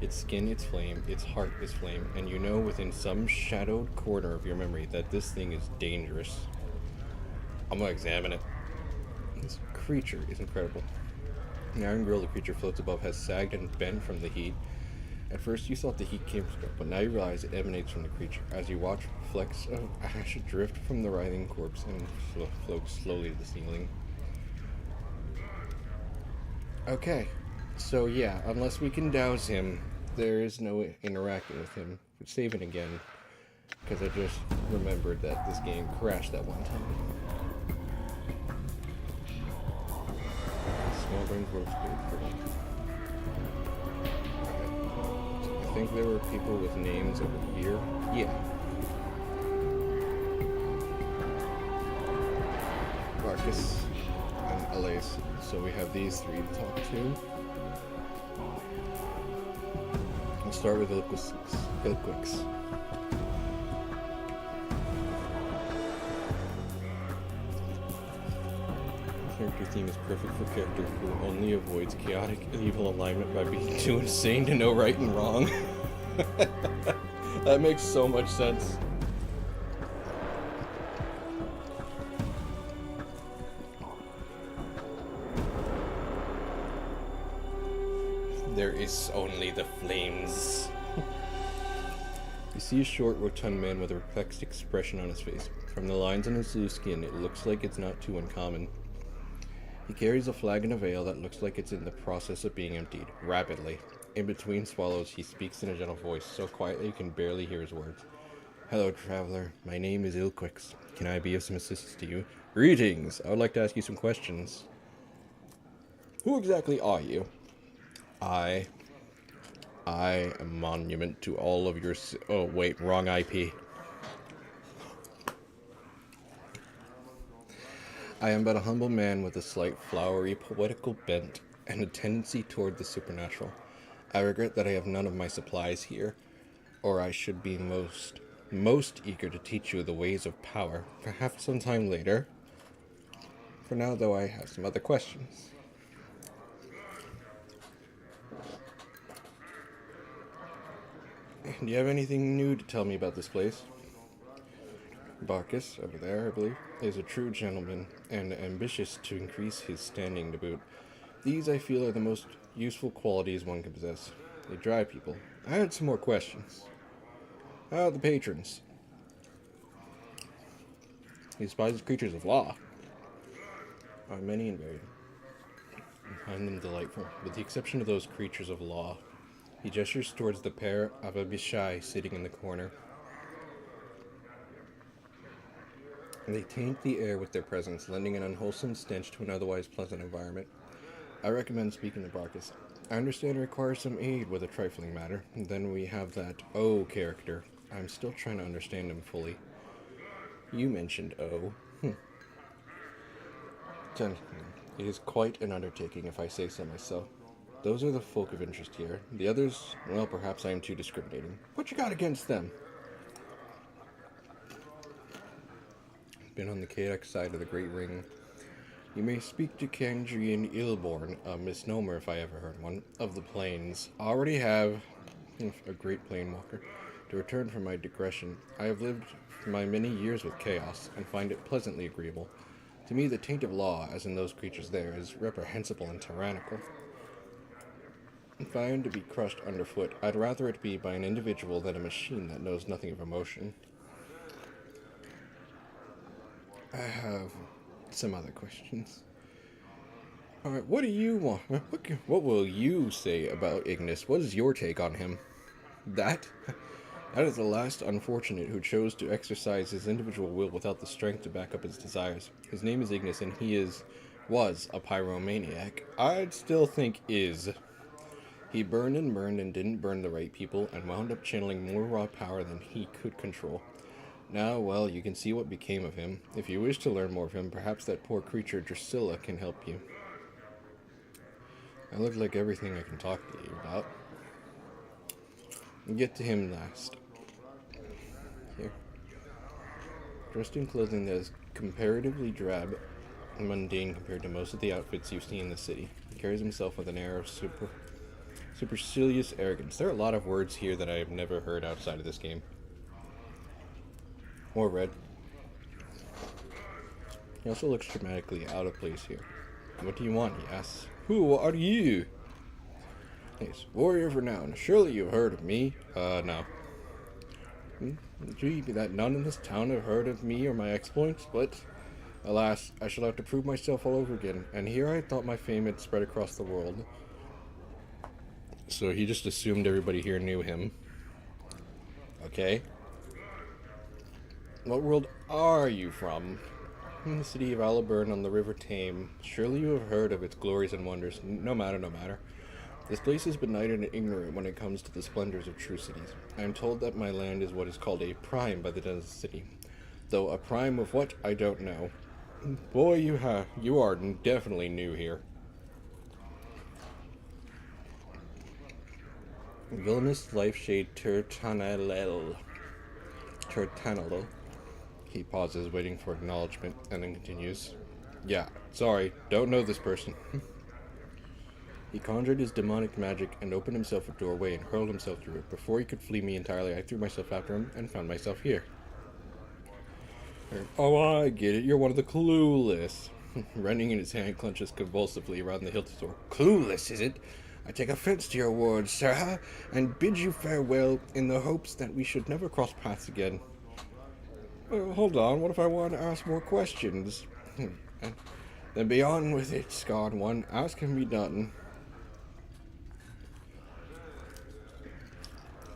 Its skin, its flame, its heart is flame, and you know within some shadowed corner of your memory that this thing is dangerous. I'm gonna examine it. This creature is incredible. The iron grill the creature floats above has sagged and bent from the heat. At first you thought the heat came from it, but now you realize it emanates from the creature. As you watch, flecks of ash drift from the writhing corpse and float slowly to the ceiling. Okay, so yeah, unless we can douse him, there is no interacting with him. Save it again, because I just remembered that this game crashed that one time. Smoldering corpse good. I think there were people with names over here. Yeah. Marcus and Alaise. So we have these 3 to talk to. We'll start with Ilquix. Character theme is perfect for character who only avoids chaotic evil alignment by being too insane to know right and wrong. That makes so much sense. There is only the flames. You see a short, rotund man with a perplexed expression on his face. From the lines on his loose skin, it looks like it's not too uncommon. He carries a flagon of ale that looks like it's in the process of being emptied, rapidly. In between swallows, he speaks in a gentle voice, so quietly you can barely hear his words. Hello, traveler. My name is Ilquix. Can I be of some assistance to you? Greetings! I would like to ask you some questions. Who exactly are you? I am a monument to all of your... Oh, wait, wrong IP. I am but a humble man with a slight flowery, poetical bent and a tendency toward the supernatural. I regret that I have none of my supplies here, or I should be most eager to teach you the ways of power, perhaps sometime later. For now, though, I have some other questions. Do you have anything new to tell me about this place? Bacchus, over there, I believe, is a true gentleman, and ambitious to increase his standing to boot. These, I feel, are the most useful qualities one can possess. They drive people. I had some more questions. How are the patrons? He despises creatures of law. Are many and varied. I find them delightful, with the exception of those creatures of law. He gestures towards the pair of Abishai sitting in the corner. They taint the air with their presence, lending an unwholesome stench to an otherwise pleasant environment. I recommend speaking to Bacchus. I understand it requires some aid with a trifling matter. And then we have that O character. I'm still trying to understand him fully. You mentioned O. Gentlemen, it is quite an undertaking if I say so myself. Those are the folk of interest here. The others, well, perhaps I am too discriminating. What you got against them? Been on the chaotic side of the Great Ring. You may speak to Kandrian Ilborn, a misnomer if I ever heard one, of the plains. I already have a great planewalker. To return from my digression, I have lived my many years with chaos, and find it pleasantly agreeable. To me, the taint of law, as in those creatures there, is reprehensible and tyrannical. If I am to be crushed underfoot, I'd rather it be by an individual than a machine that knows nothing of emotion. I have some other questions. Alright, what do you want? What will you say about Ignis? What is your take on him? That? That is the last unfortunate who chose to exercise his individual will without the strength to back up his desires. His name is Ignis, and was a pyromaniac. I'd still think is. He burned and didn't burn the right people, and wound up channeling more raw power than he could control. Now, well, you can see what became of him. If you wish to learn more of him, perhaps that poor creature Drusilla can help you. I look like everything I can talk to you about. Get to him last. Here. Dressed in clothing that is comparatively drab and mundane compared to most of the outfits you see in the city. He carries himself with an air of supercilious arrogance. There are a lot of words here that I have never heard outside of this game. Or read. He also looks dramatically out of place here. What do you want, he asks. Who are you? Yes, warrior renown. Surely you've heard of me. No. Gee, that none in this town have heard of me or my exploits, but alas, I shall have to prove myself all over again. And here I thought my fame had spread across the world. So he just assumed everybody here knew him. Okay. What world are you from? In the city of Alaburn on the River Tame. Surely you have heard of its glories and wonders. No matter. This place is benighted and ignorant when it comes to the splendors of true cities. I am told that my land is what is called a prime by the denizens of the city. Though a prime of what, I don't know. Boy, you are definitely new here. Villainous life shade Turtanalel. He pauses, waiting for acknowledgement, and then continues. Yeah, sorry, don't know this person. He conjured his demonic magic and opened himself a doorway and hurled himself through it. Before he could flee me entirely, I threw myself after him and found myself here. Oh, I get it. You're one of the clueless. Rending in his hand, clenches convulsively around the hilt of his sword. Clueless, is it? I take offense to your words, sir, and bid you farewell in the hopes that we should never cross paths again. Hold on, what if I want to ask more questions? Then be on with it, scarred one. Ask can be done.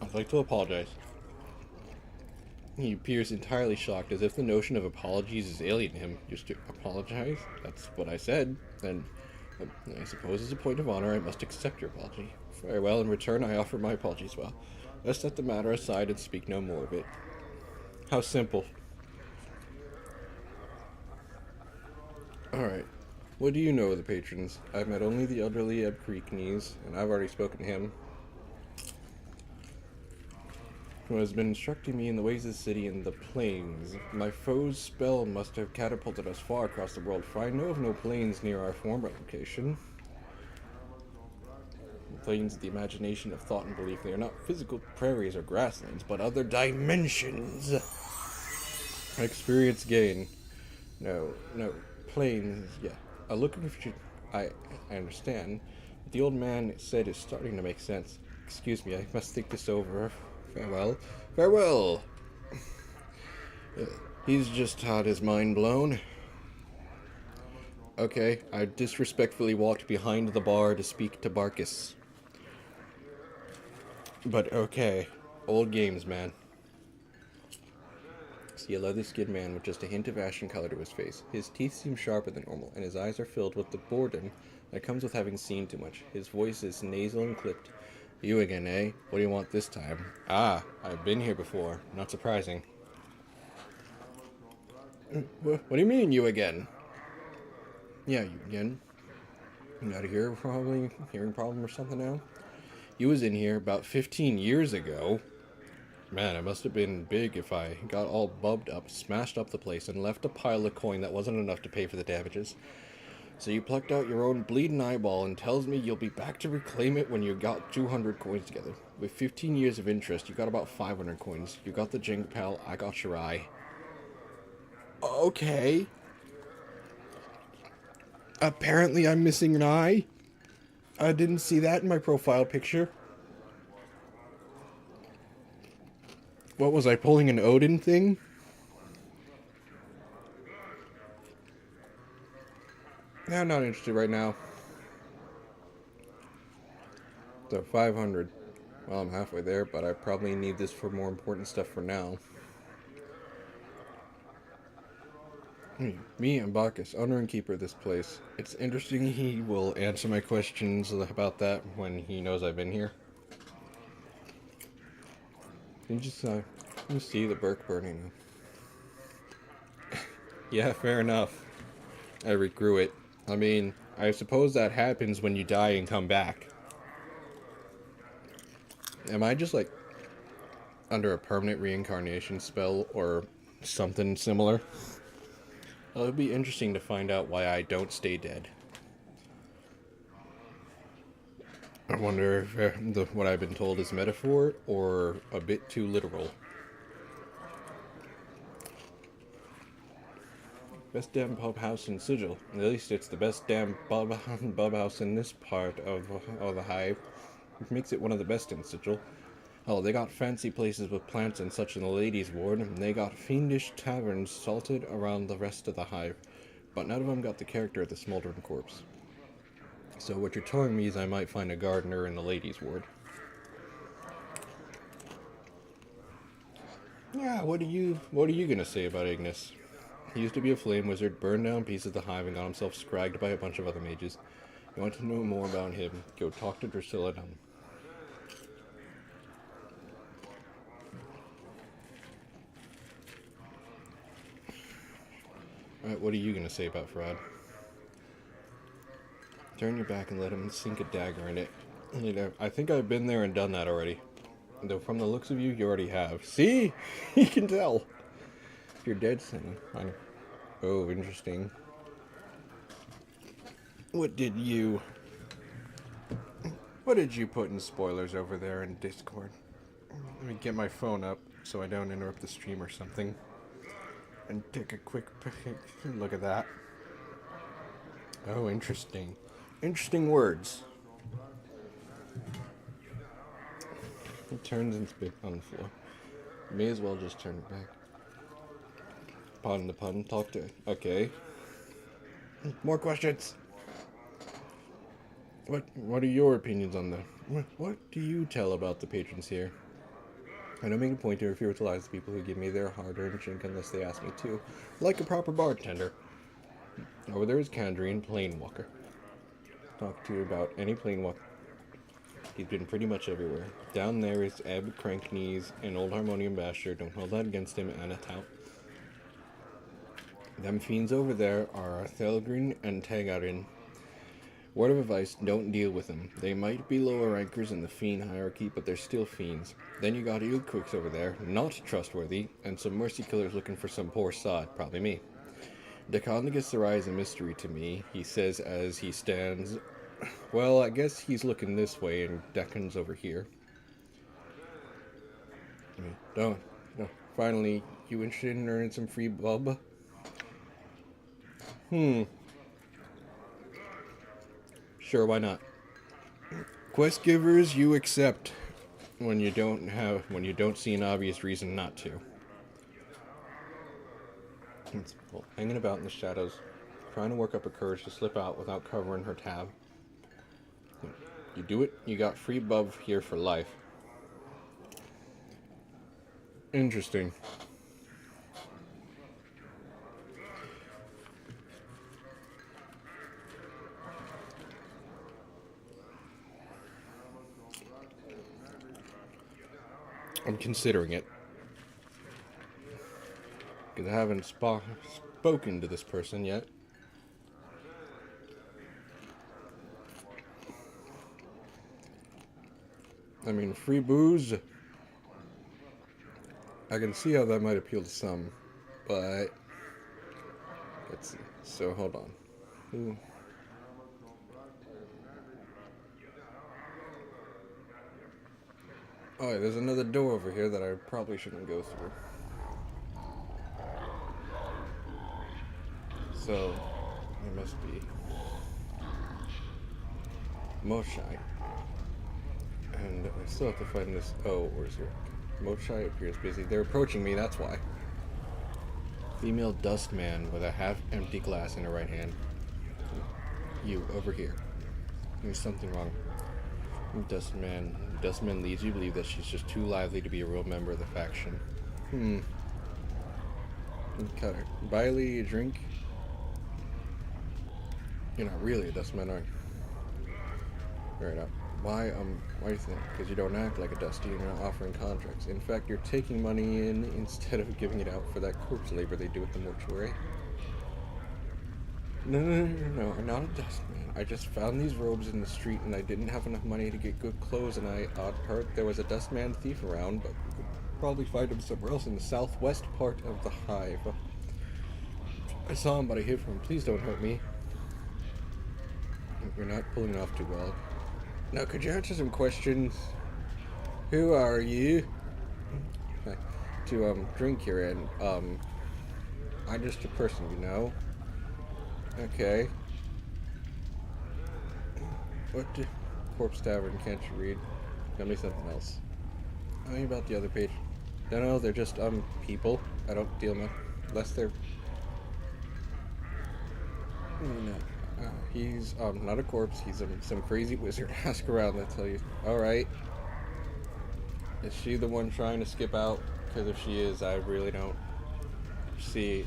I'd like to apologize. He appears entirely shocked, as if the notion of apologies is alien to him. Just to apologize? That's what I said. And I suppose as a point of honor, I must accept your apology. Very well, in return, I offer my apologies. Well, let's set the matter aside and speak no more of it. How simple. Alright. What do you know of the patrons? I've met only the elderly Ebcreeknees, and I've already spoken to him, who has been instructing me in the ways of the city and the plains. My foe's spell must have catapulted us far across the world, for I know of no plains near our former location. The plains of the imagination of thought and belief. They are not physical prairies or grasslands, but other dimensions. Experience gain. No. Plains, yeah. A look at the future. I understand. What the old man said is starting to make sense. Excuse me, I must think this over. Farewell. He's just had his mind blown. Okay, I disrespectfully walked behind the bar to speak to Barkus. But okay, old games, man. See a leather-skinned man with just a hint of ashen color to his face. His teeth seem sharper than normal, and his eyes are filled with the boredom that comes with having seen too much. His voice is nasal and clipped. You again, eh? What do you want this time? Ah, I've been here before. Not surprising. What do you mean, you again? Yeah, you again. You got a hearing problem or something now? You was in here about 15 years ago. Man, it must have been big if I got all bubbed up, smashed up the place, and left a pile of coin that wasn't enough to pay for the damages. So you plucked out your own bleeding eyeball and tells me you'll be back to reclaim it when you got 200 coins together. With 15 years of interest, you got about 500 coins. You got the Jink Pal, I got your eye. Okay. Apparently I'm missing an eye. I didn't see that in my profile picture. What was I pulling, an Odin thing? I'm not interested right now. So 500. Well, I'm halfway there, but I probably need this for more important stuff for now. Me and Bacchus, owner and keeper of this place. It's interesting he will answer my questions about that when he knows I've been here. You just you see the Burke burning. Yeah, fair enough. I regrew it. I mean, I suppose that happens when you die and come back. Am I just like under a permanent reincarnation spell or something similar? Well, it would be interesting to find out why I don't stay dead. I wonder if what I've been told is metaphor or a bit too literal. Best damn pub house in Sigil. At least it's the best damn pub house in this part of the hive. Which makes it one of the best in Sigil. Oh, they got fancy places with plants and such in the ladies' ward, and they got fiendish taverns salted around the rest of the hive. But none of them got the character of the smoldering corpse. So what you're telling me is I might find a gardener in the ladies' ward. Yeah, what are you gonna say about Ignis? He used to be a flame wizard, burned down pieces of the hive, and got himself scragged by a bunch of other mages. You want to know more about him, go talk to Drusilla Dunn. Alright, what are you gonna say about Fraud? Turn your back and let him sink a dagger in it. You know, I think I've been there and done that already. Though from the looks of you, you already have. See? You can tell. If you're dead, son. Oh, interesting. What did you put in spoilers over there in Discord? Let me get my phone up so I don't interrupt the stream or something. And take a quick look at that. Oh, interesting. Interesting words. It turns and spit on the floor. May as well just turn it back. Pardon the pun. Talk to it. Okay. More questions. What are your opinions on the... What do you tell about the patrons here? I don't make a point to refuse to utilize the people who give me their hard-earned drink unless they ask me to. Like a proper bartender. Over there is Kandrian Planewalker. Talk to you about any Planewalker. He's been pretty much everywhere. Down there is Ebb, Crankknees, and Old Harmonium Basher. Don't hold that against him, and a tout. Them fiends over there are Thelgrin and Tagarin. Word of advice, don't deal with them. They might be lower rankers in the fiend hierarchy, but they're still fiends. Then you got Eelquicks over there, not trustworthy, and some mercy killers looking for some poor sod, probably me. Decondagus Sarai is a mystery to me, he says as he stands. Well, I guess he's looking this way and Deccan's over here. No. Finally, you interested in earning some free bub? Sure, why not? Quest givers, you accept when you don't see an obvious reason not to. Well, hanging about in the shadows, trying to work up a courage to slip out without covering her tab. You do it, you got free bub here for life. Interesting. I'm considering it. Because I haven't spoken to this person yet. I mean, free booze. I can see how that might appeal to some, but let's see. So hold on. Oh, there's another door over here that I probably shouldn't go through. So, there must be Moshai. And I still have to find this. Oh, where's your. Moshai appears busy. They're approaching me, that's why. Female dustman with a half-empty glass in her right hand. You, over here. There's something wrong. Dustman leads you to believe that she's just too lively to be a real member of the faction. Cut her. Buy a lady a drink? You're not really a dustman, are you? Right up. Why do you think? Because you don't act like a dusty and you're not offering contracts. In fact, you're taking money in instead of giving it out for that corpse labor they do at the mortuary. No, I'm not a dustman. I just found these robes in the street and I didn't have enough money to get good clothes, and I heard there was a dustman thief around, but you could probably find him somewhere else in the southwest part of the hive. I saw him, but I hid from him. Please don't hurt me. You're not pulling it off too well. Now, could you answer some questions? Who are you? To drink here, and I'm just a person, you know. Okay. What do... Corpse Tavern, can't you read? Tell me something else. Tell me about the other page. No, they're just, people. I don't deal much. Unless they're... he's, not a corpse. He's some crazy wizard. Ask around, they'll tell you. Alright. Is she the one trying to skip out? Because if she is, I really don't see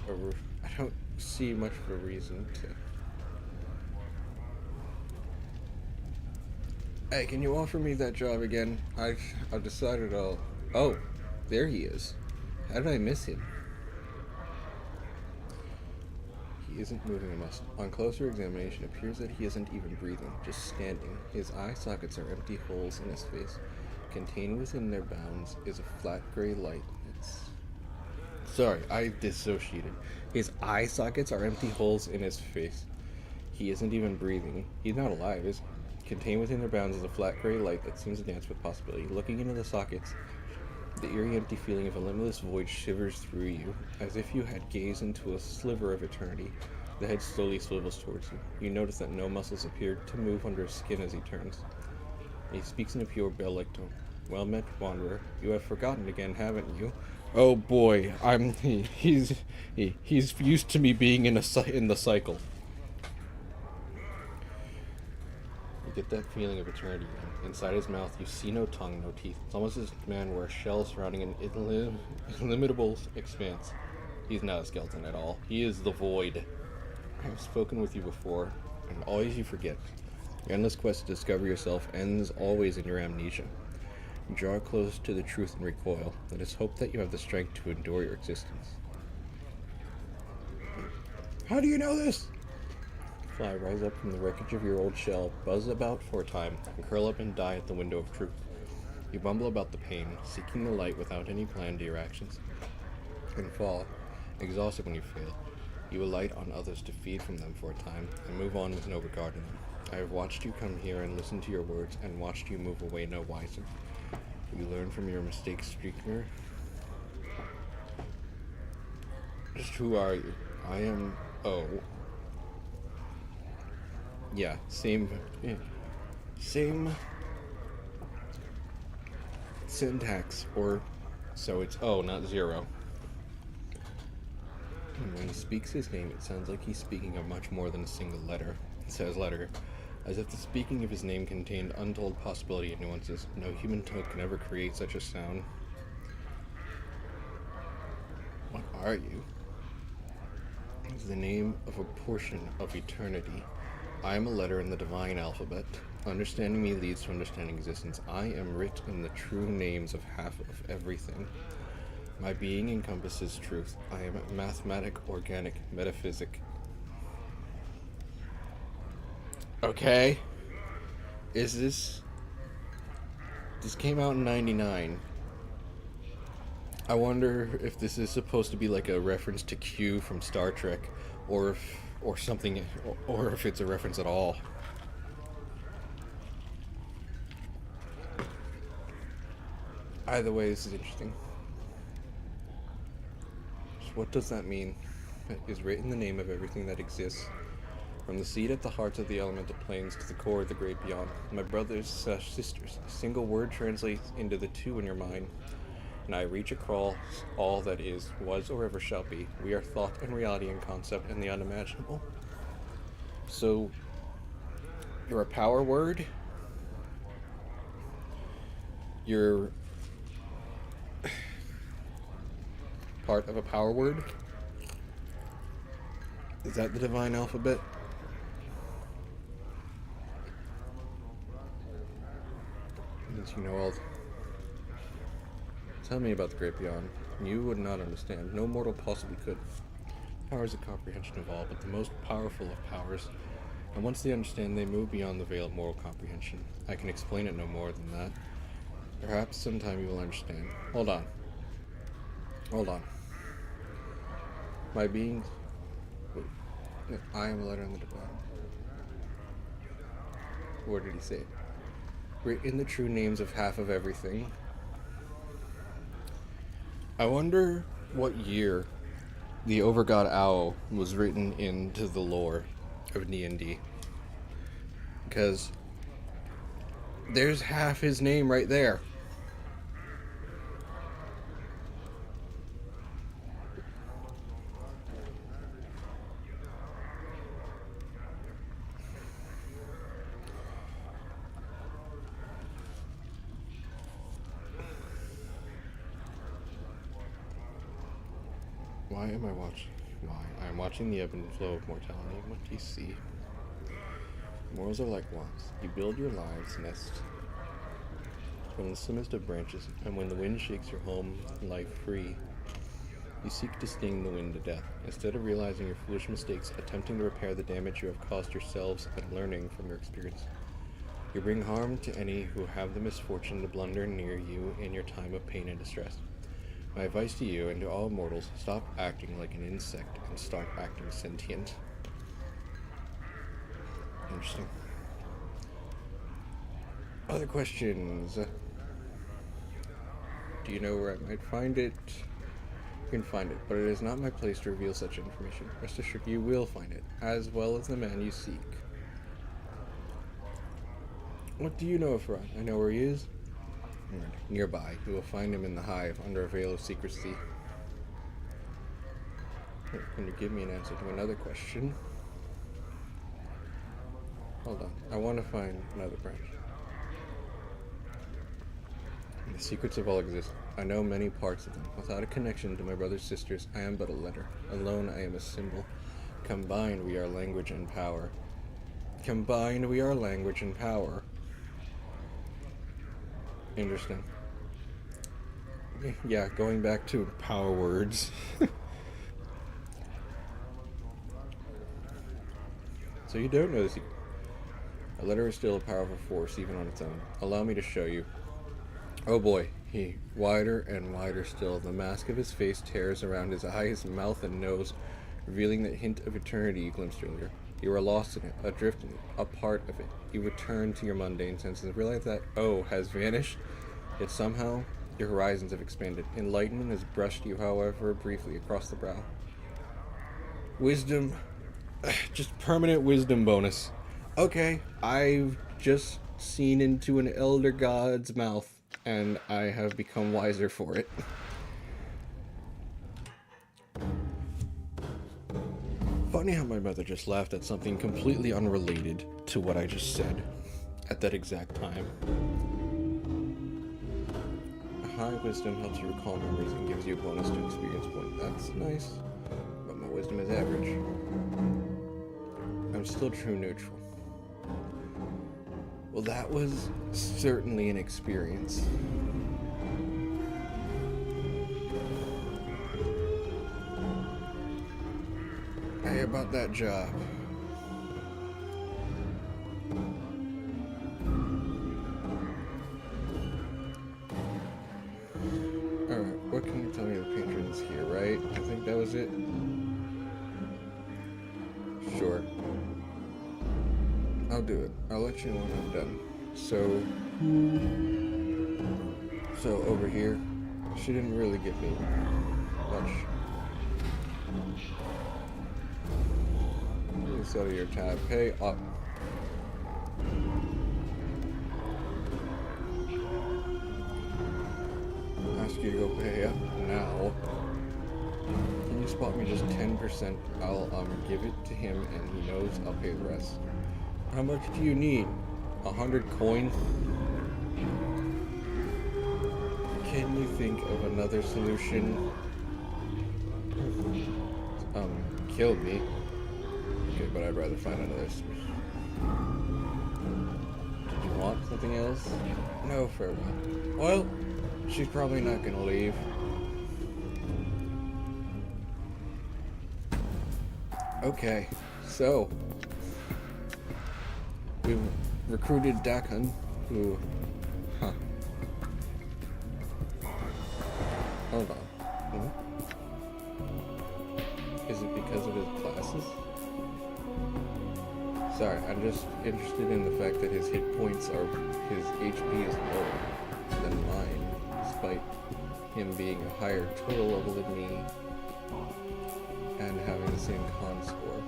I don't see much of a reason to... Hey, can you offer me that job again? I've decided I'll... Oh, there he is. How did I miss him? He isn't moving a muscle. On closer examination, it appears that he isn't even breathing, just standing. His eye sockets are empty holes in his face. Contained within their bounds is a flat gray light. Sorry, I dissociated. His eye sockets are empty holes in his face. He isn't even breathing. He's not alive, is he? Contained within their bounds is a flat gray light that seems to dance with possibility. Looking into the sockets, the eerie empty feeling of a limitless void shivers through you, as if you had gazed into a sliver of eternity. The head slowly swivels towards you. You notice that no muscles appear to move under his skin as he turns. He speaks in a pure bell-like tone. Well met, wanderer. You have forgotten again, haven't you? Oh boy, he's used to me being in the cycle. You get that feeling of eternity again. Inside his mouth, you see no tongue, no teeth. It's almost as if man were a shell surrounding an illimitable expanse. He's not a skeleton at all. He is the void. I have spoken with you before, and always you forget. Your endless quest to discover yourself ends always in your amnesia. You draw close to the truth and recoil. Let us hope that you have the strength to endure your existence. How do you know this? Fly, rise up from the wreckage of your old shell, buzz about for a time, and curl up and die at the window of truth. You bumble about the pain, seeking the light without any plan to your actions, and fall, exhausted when you fail. You alight on others to feed from them for a time, and move on with no regard to them. I have watched you come here and listen to your words, and watched you move away no wiser. You learn from your mistakes, Streaker. Just who are you? I am... Oh. Yeah, same syntax, or so it's not zero. And when he speaks his name, it sounds like he's speaking of much more than a single letter. It says letter, as if the speaking of his name contained untold possibility and nuances. No human tongue can ever create such a sound. What are you? It's the name of a portion of eternity. I am a letter in the divine alphabet. Understanding me leads to understanding existence. I am writ in the true names of half of everything. My being encompasses truth. I am mathematic, organic, metaphysic. Okay. This came out in 99. I wonder if this is supposed to be like a reference to Q from Star Trek, or something, or if it's a reference at all. Either way, this is interesting. So what does that mean? It is written the name of everything that exists, from the seed at the hearts of the elemental planes to the core of the great beyond. My brothers/sisters, a single word translates into the two in your mind, and I reach across all that is, was, or ever shall be. We are thought and reality and concept and the unimaginable. So, you're a power word. You're part of a power word. Is that the divine alphabet? As you know all. Tell me about the great beyond. You would not understand. No mortal possibly could. Power is a comprehension of all, but the most powerful of powers. And once they understand, they move beyond the veil of moral comprehension. I can explain it no more than that. Perhaps sometime you will understand. Hold on. Hold on. My being... Wait. I am a letter in the divine. What did he say? Written the true names of half of everything. I wonder what year the Overgod Owl was written into the lore of D&D. Because there's half his name right there. Why am I watching? Why? I'm watching the ebb and flow of mortality. What do you see? Morals are like wasps. You build your lives nest from the slimmest of branches, and when the wind shakes your home life free, you seek to sting the wind to death. Instead of realizing your foolish mistakes, attempting to repair the damage you have caused yourselves, and learning from your experience, you bring harm to any who have the misfortune to blunder near you in your time of pain and distress. My advice to you and to all mortals, stop acting like an insect and start acting sentient. Interesting. Other questions? Do you know where I might find it? You can find it, but it is not my place to reveal such information. Rest assured you will find it, as well as the man you seek. What do you know of Ron? I know where he is. Nearby, you will find him in the hive, under a veil of secrecy. Can you give me an answer to another question? Hold on, I want to find another branch. The secrets of all exist. I know many parts of them. Without a connection to my brothers' sisters, I am but a letter. Alone, I am a symbol. Combined, we are language and power. Combined, we are language and power. Interesting. Yeah, going back to power words. So you don't know the secret. A letter is still a powerful force, even on its own. Allow me to show you. Oh boy, wider and wider still. The mask of his face tears around his eyes, mouth, and nose, revealing that hint of eternity you glimpsed earlier. You are lost in it, adrift in it, a part of it. You return to your mundane senses and realize that O has vanished, yet somehow your horizons have expanded. Enlightenment has brushed you, however, briefly across the brow. Wisdom, just permanent wisdom bonus. Okay, I've just seen into an elder god's mouth, and I have become wiser for it. Funny how my mother just laughed at something completely unrelated to what I just said at that exact time. High wisdom helps you recall memories and gives you a bonus to experience point. That's nice, but my wisdom is average. I'm still true neutral. Well, that was certainly an experience. Hey, about that job. Alright, what can you tell me of the patrons here, right? I think that was it. Sure. I'll do it. I'll let you know when I'm done. So, So over here, she didn't really give me much. Please out of your tab. Pay up. Ask you to go pay up now. Can you spot me just 10%? I'll give it to him and he knows I'll pay the rest. How much do you need? 100 coins? Can you think of another solution? Kill me. Okay, but I'd rather find another solution. Did you want something else? No, farewell. Well, she's probably not gonna leave. Okay, so we've recruited Dakan, who, hold on. Is it because of his classes? Sorry, I'm just interested in the fact that his hit points are, his HP is lower than mine, despite him being a higher total level than me and having the same con score.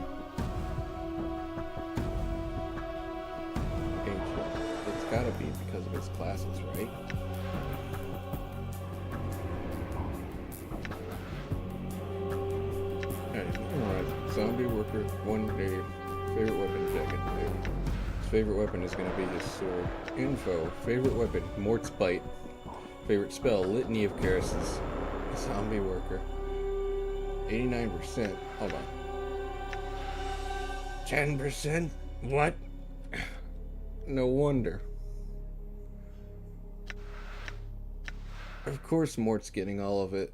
It's gotta be because of his classes, right? Alright, zombie worker, 1 day, favorite weapon, jacket, his favorite weapon is gonna be his sword. Info, favorite weapon, Mort's Bite. Favorite spell, Litany of Curses. Zombie worker. 89%. Hold on. 10%? What? No wonder. Of course Mort's getting all of it.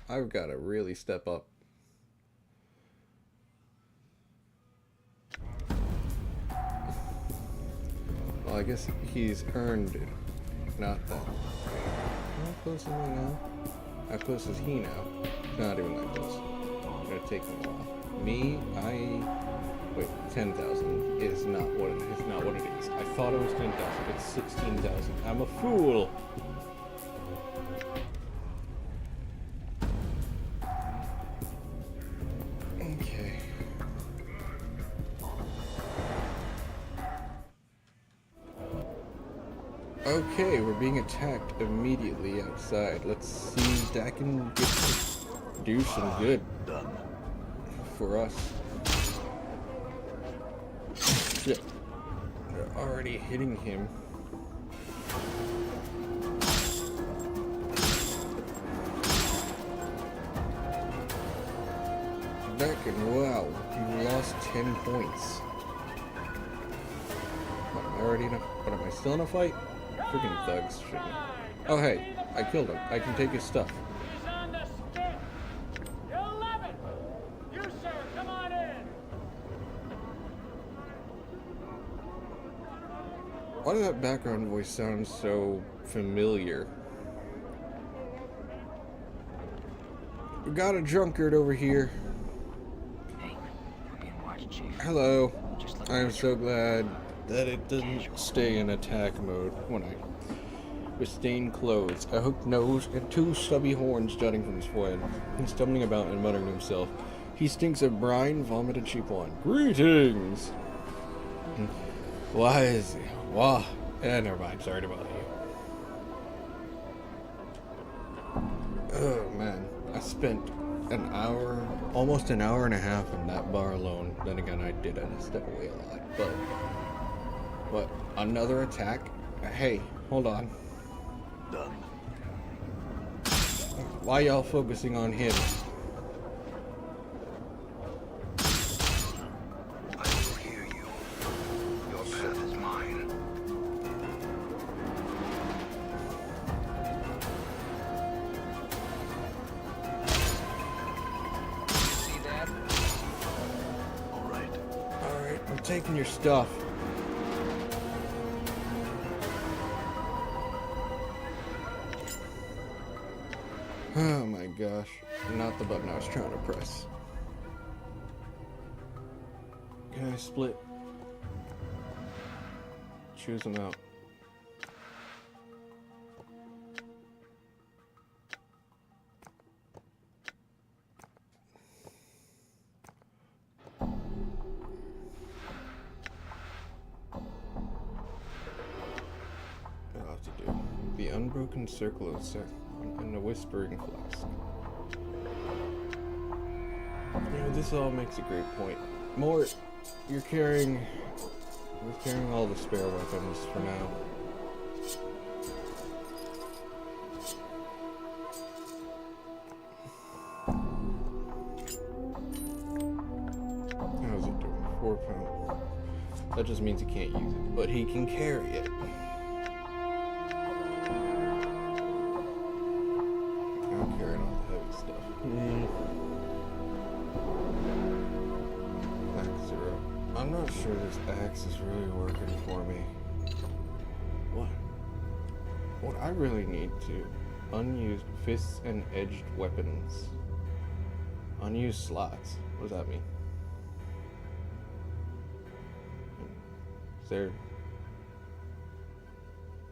I've got to really step up. Well, I guess he's earned it. Not that. How close am I now? How close is he now? Not even that close. It's gonna take him a while. Me, wait, 10,000 is not what it is. Not what it is. I thought it was 10,000. It's 16,000. I'm a fool. Okay. Okay, we're being attacked immediately outside. Let's see if that can do some good for us. Shit. They're already hitting him. Dakin, wow, you lost 10 points. What, am I still in a fight? Freaking thugs, shouldn't I? Oh hey, I killed him. I can take his stuff. He's on the stick. 11. You sir, come on in. Why does that background voice sound so familiar? We got a drunkard over here. Hey, we're in watch, Chief. Hello. Just look I'm at so glad that it doesn't stay in attack mode when I with stained clothes, a hooked nose, and 2 stubby horns jutting from his forehead. He's stumbling about and muttering to himself. He stinks of brine, vomit, and sheep wine. Greetings! Why is he? Wah. Never mind. Sorry to bother you. Oh, man. I spent an hour, almost an hour and a half in that bar alone. Then again, I did have to step away a lot. But, what? Another attack? Hey, hold on. Done. Why y'all focusing on him? I will hear you. Your path is mine. See that? All right. Alright, I'm taking your stuff. Oh my gosh. Not the button I was trying to press. Can I split? Choose them out. unbroken circle of set and a whispering flask. You know, this all makes a great point. More, you're carrying all the spare weapons for now. How's it doing? 4 pounds. That just means he can't use it, but he can carry it. I'm carrying all the heavy stuff. Axe 0. I'm not sure this axe is really working for me. What I really need to unused fists and edged weapons. Unused slots. What does that mean? Is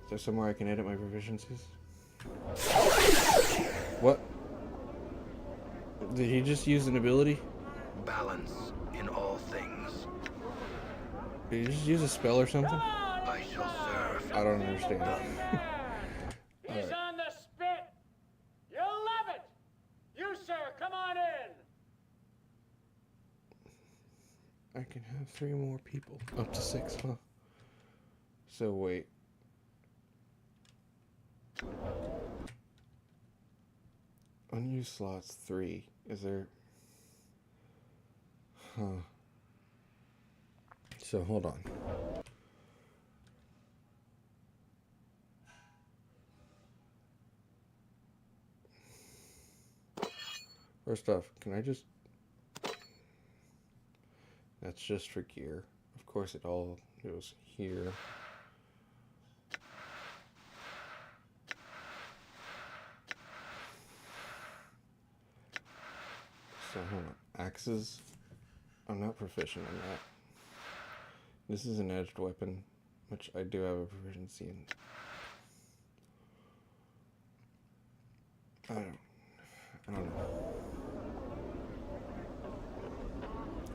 there somewhere I can edit my proficiencies? What? Did he just use an ability? Balance in all things. Did he just use a spell or something? I shall serve. I don't understand. He's Alright. on the spit. You'll love it. You, sir, come on in. I can have 3 more people. Up to 6, huh? So wait. Unused slots 3. Is there... Huh. So hold on. First off, can I just... That's just for gear. Of course it all goes here. So hold on. Axes. I'm not proficient in that. This is an edged weapon, which I do have a proficiency in. I don't know.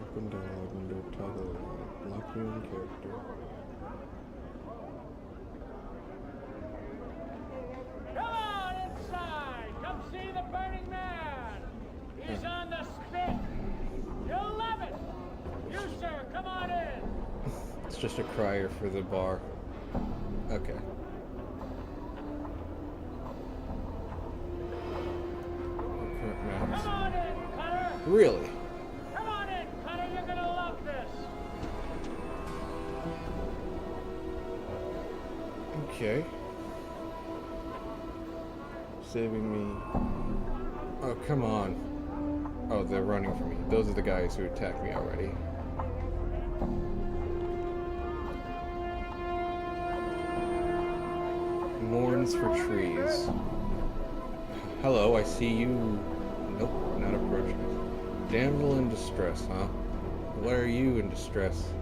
Up and down, window, toggle, lock you in character. Come on inside. Come see the burning man. He's on the spit. You'll love it. You, sir, come on in. It's just a crier for the bar. Okay. Come on in, Cutter. Really? Come on in, Cutter. You're gonna love this. Okay. Saving me. Oh, come on. Oh, they're running from me. Those are the guys who attacked me already. Mourns for trees. Hello, I see you. Nope, not approaching us. Damsel in distress, huh? Why are you in distress?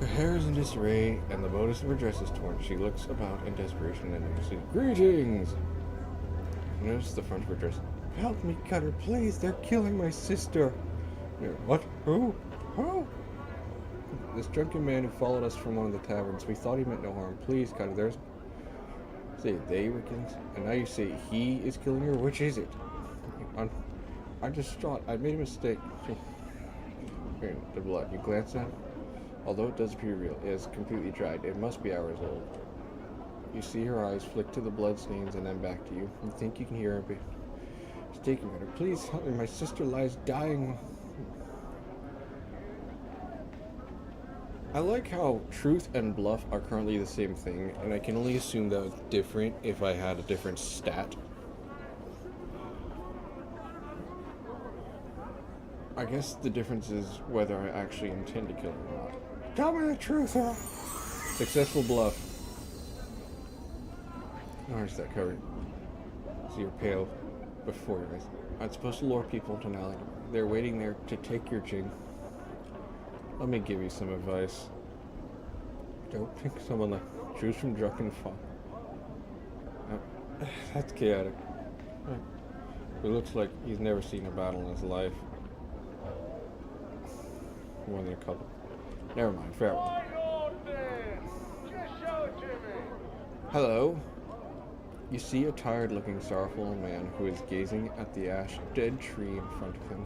Her hair is in disarray, and the bodice of her dress is torn. She looks about in desperation and notices, "Greetings!" Notice the front of her dress. "Help me, Cutter, please! They're killing my sister!" What? Who? Who? This drunken man who followed us from one of the taverns. We thought he meant no harm. Please, Cutter, there's... Say they were killing... And now you say he is killing her? Which is it? I'm distraught. I made a mistake. Here, the blood. You glance at it? Although it does appear real, it is completely dried. It must be hours old. You see her eyes flick to the blood stains and then back to you. You think you can hear her, but mistaken at her. Please help me. My sister lies dying. I like how truth and bluff are currently the same thing, and I can only assume that it's different if I had a different stat. I guess the difference is whether I actually intend to kill her or not. Tell me the truth, huh? Successful bluff. Where's that covered? So you're pale before your eyes. I'm supposed to lure people into knowledge. They're waiting there to take your jing. Let me give you some advice. Don't pick someone like choose from drunken fun. That's chaotic. It looks like he's never seen a battle in his life. More than a couple. Never mind, farewell. Hello. You see a tired-looking, sorrowful man who is gazing at the dead tree in front of him.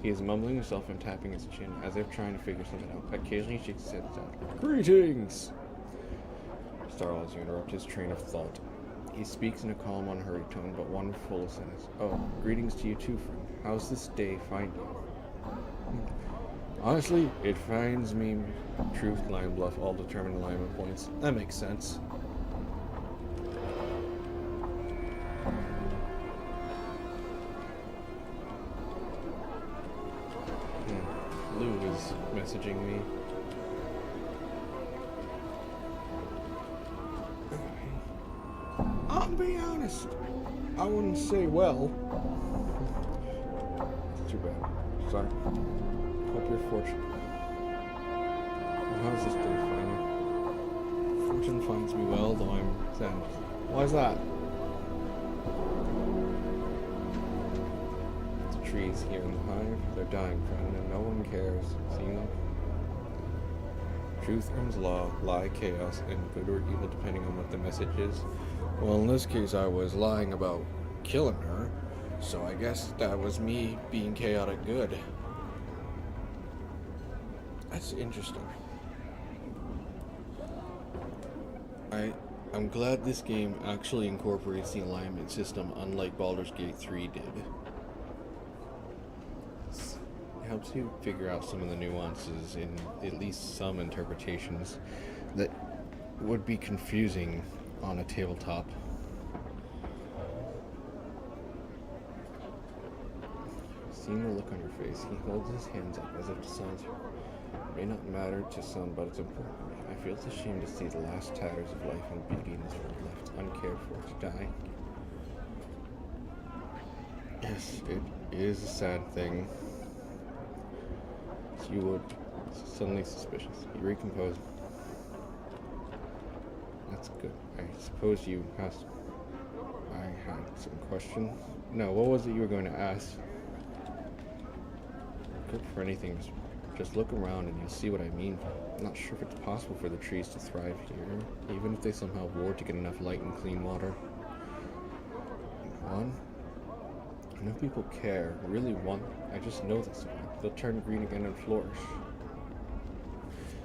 He is mumbling himself and tapping his chin, as if trying to figure something out. Occasionally he shakes his head out. Greetings! Starless, you interrupt his train of thought. He speaks in a calm, unhurried tone, but one full of sense. Oh, greetings to you too, friend. How's this day find you? Honestly, it finds me truth, line, bluff, all determined alignment points. That makes sense. Lou is messaging me. I'll be honest, I wouldn't say well. It's too bad. Sorry. Hope you're fortunate. How's this day finding? Fortune finds me well, though I'm sad. Why is that? The trees here in the hive, they're dying, friend, and no one cares. See them? Truth comes law, lie chaos, and good or evil depending on what the message is. Well, in this case, I was lying about killing her, so I guess that was me being chaotic good. That's interesting. I'm glad this game actually incorporates the alignment system, unlike Baldur's Gate 3 did. It helps you figure out some of the nuances in at least some interpretations that would be confusing on a tabletop. Seeing the look on her face, he holds his hands up as if to silence her. It may not matter to some, but it's important to me. I feel it's a shame to see the last tatters of life and beauty in this world left uncared for to die. Yes, it is a sad thing. So you would suddenly suspicious. He recomposed. That's good. I suppose you asked. I had some questions. No, what was it you were going to ask? Good for anything. Just look around and you'll see what I mean. I'm not sure if it's possible for the trees to thrive here, even if they somehow ward to get enough light and clean water. One, I know people care, really want. I just know this. They'll turn green again and flourish.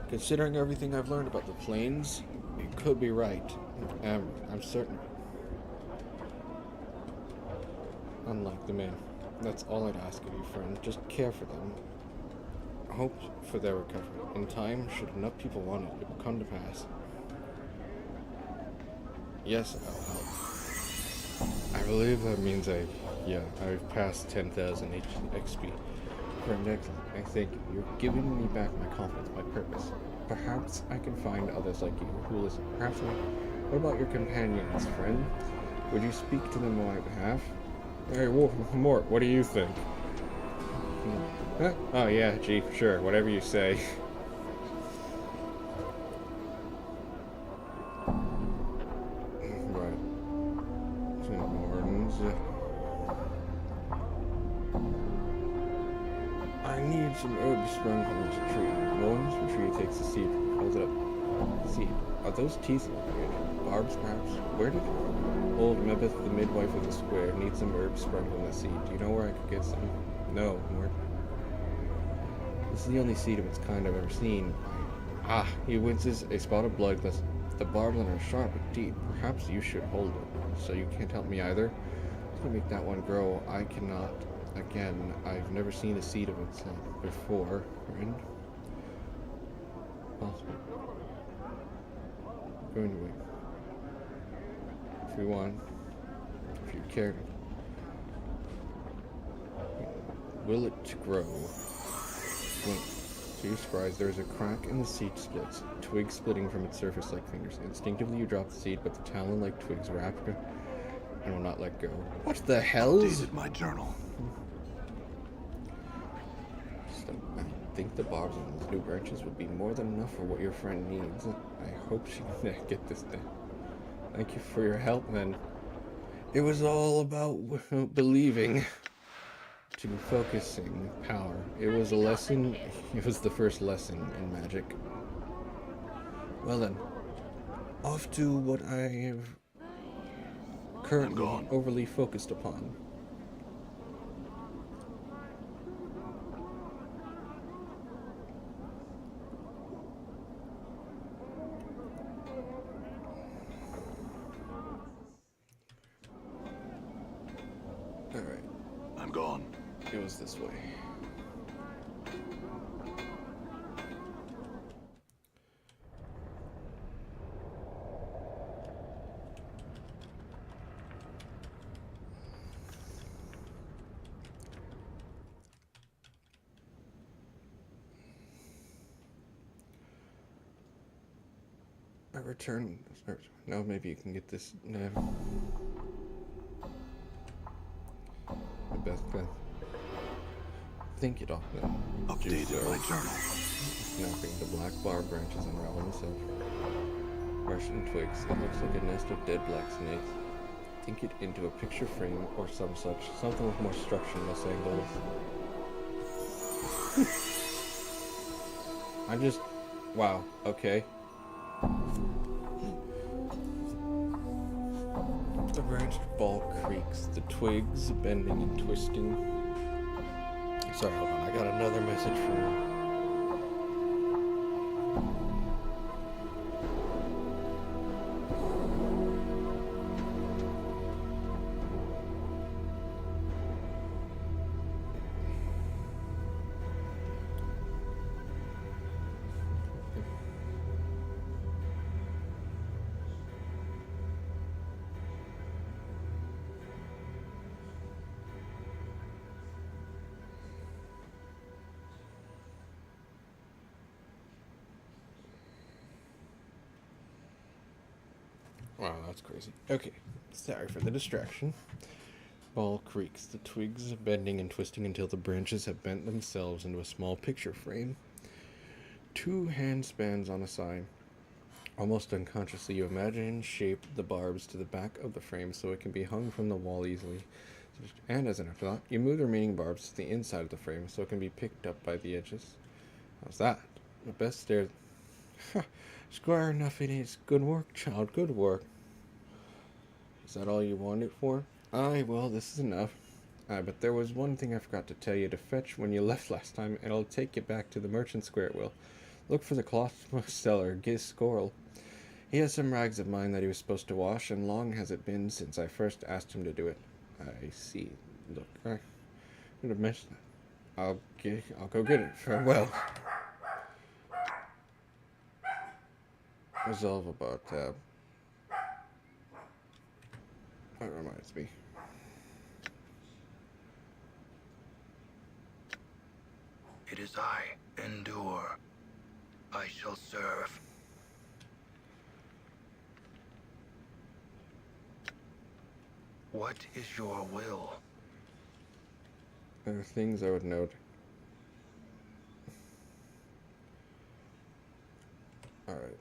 Considering everything I've learned about the plains, it could be right. I'm certain. Unlike the man. That's all I'd ask of you, friend. Just care for them. Hope for their recovery. In time, should enough people want it, it will come to pass. Yes, I'll help. I believe that means I've passed 10,000 XP. Friend, excellent. I thank you. You're giving me back my confidence, my purpose. Perhaps I can find others like you who listen. Perhaps what about your companions, friend? Would you speak to them on my behalf? Hey, Mort, what do you think? Huh? Oh yeah, Chief, sure, whatever you say. Right. Tim Hortons. I need some herbs sprung from this tree. Moans the tree takes the seed, holds it up. Seed. Are those teeth barbs, perhaps? Where did old Mebeth, the midwife of the square, need some herbs sprung from the seed? Do you know where I could get some? No, Mort. This is the only seed of its kind I've ever seen. Ah, he winces. A spot of blood. The barbs on are sharp indeed. Perhaps you should hold it. So you can't help me either? I'm gonna make that one grow. I cannot. Again, I've never seen a seed of its before, friend. Possible. Going to wait. If you want. If you care to. Will it grow? To your surprise, there is a crack and the seed splits, twigs splitting from its surface like fingers. Instinctively, you drop the seed, but the talon-like twigs wrap it and will not let go. What the hell? Updated my journal. I think the barbs on those new branches would be more than enough for what your friend needs. I hope she can get this done. Thank you for your help, then. It was all about believing. To focusing power. It was a lesson. It was the first lesson in magic. Well then, off to what I have currently overly focused upon. Alright. I'm gone. It was this way. I return. No, maybe you can get this. No. The best bet. Think it off then. Updated my journal. Snapping the black bar branches unravel themselves. Russian twigs. It looks like a nest of dead black snakes. Think it into a picture frame or some such. Something with more structure in this angle. I'm just. Wow. Okay. The branched ball creaks, the twigs bending and twisting. Sorry, hold on. I got another message from. Wow, that's crazy. Okay, sorry for the distraction. Ball creaks, the twigs bending and twisting until the branches have bent themselves into a small picture frame. 2 handspans on a side. Almost unconsciously, you imagine and shape the barbs to the back of the frame so it can be hung from the wall easily. And as an afterthought, you move the remaining barbs to the inside of the frame so it can be picked up by the edges. How's that? The best stairs. Square enough it is. Good work, child. Good work. Is that all you wanted for? Aye, well, this is enough. Aye, but there was one thing I forgot to tell you to fetch when you left last time, and I'll take you back to the merchant square it will. Look for the cloth seller, Giz Squirrel. He has some rags of mine that he was supposed to wash, and long has it been since I first asked him to do it. I see. Look, I could have missed that. I'll go get it. Farewell. Resolve about tab. That reminds me. It is I, Endure. I shall serve. What is your will? There are things I would note. Alright.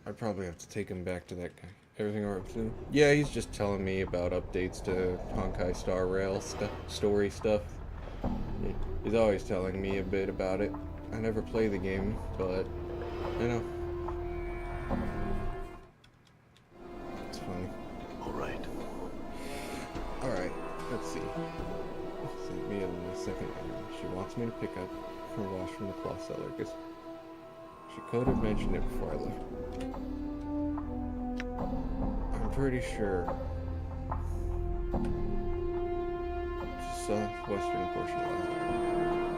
I probably have to take him back to that guy. Everything alright with him? Yeah, he's just telling me about updates to Honkai Star Rail story stuff. He's always telling me a bit about it. I never play the game, but you know. It's funny. Alright. Alright, let's see. Send me a second errand. She wants me to pick up her wash from the cloth seller, because she could have mentioned it before I left. I'm pretty sure it's the southwestern portion of the island.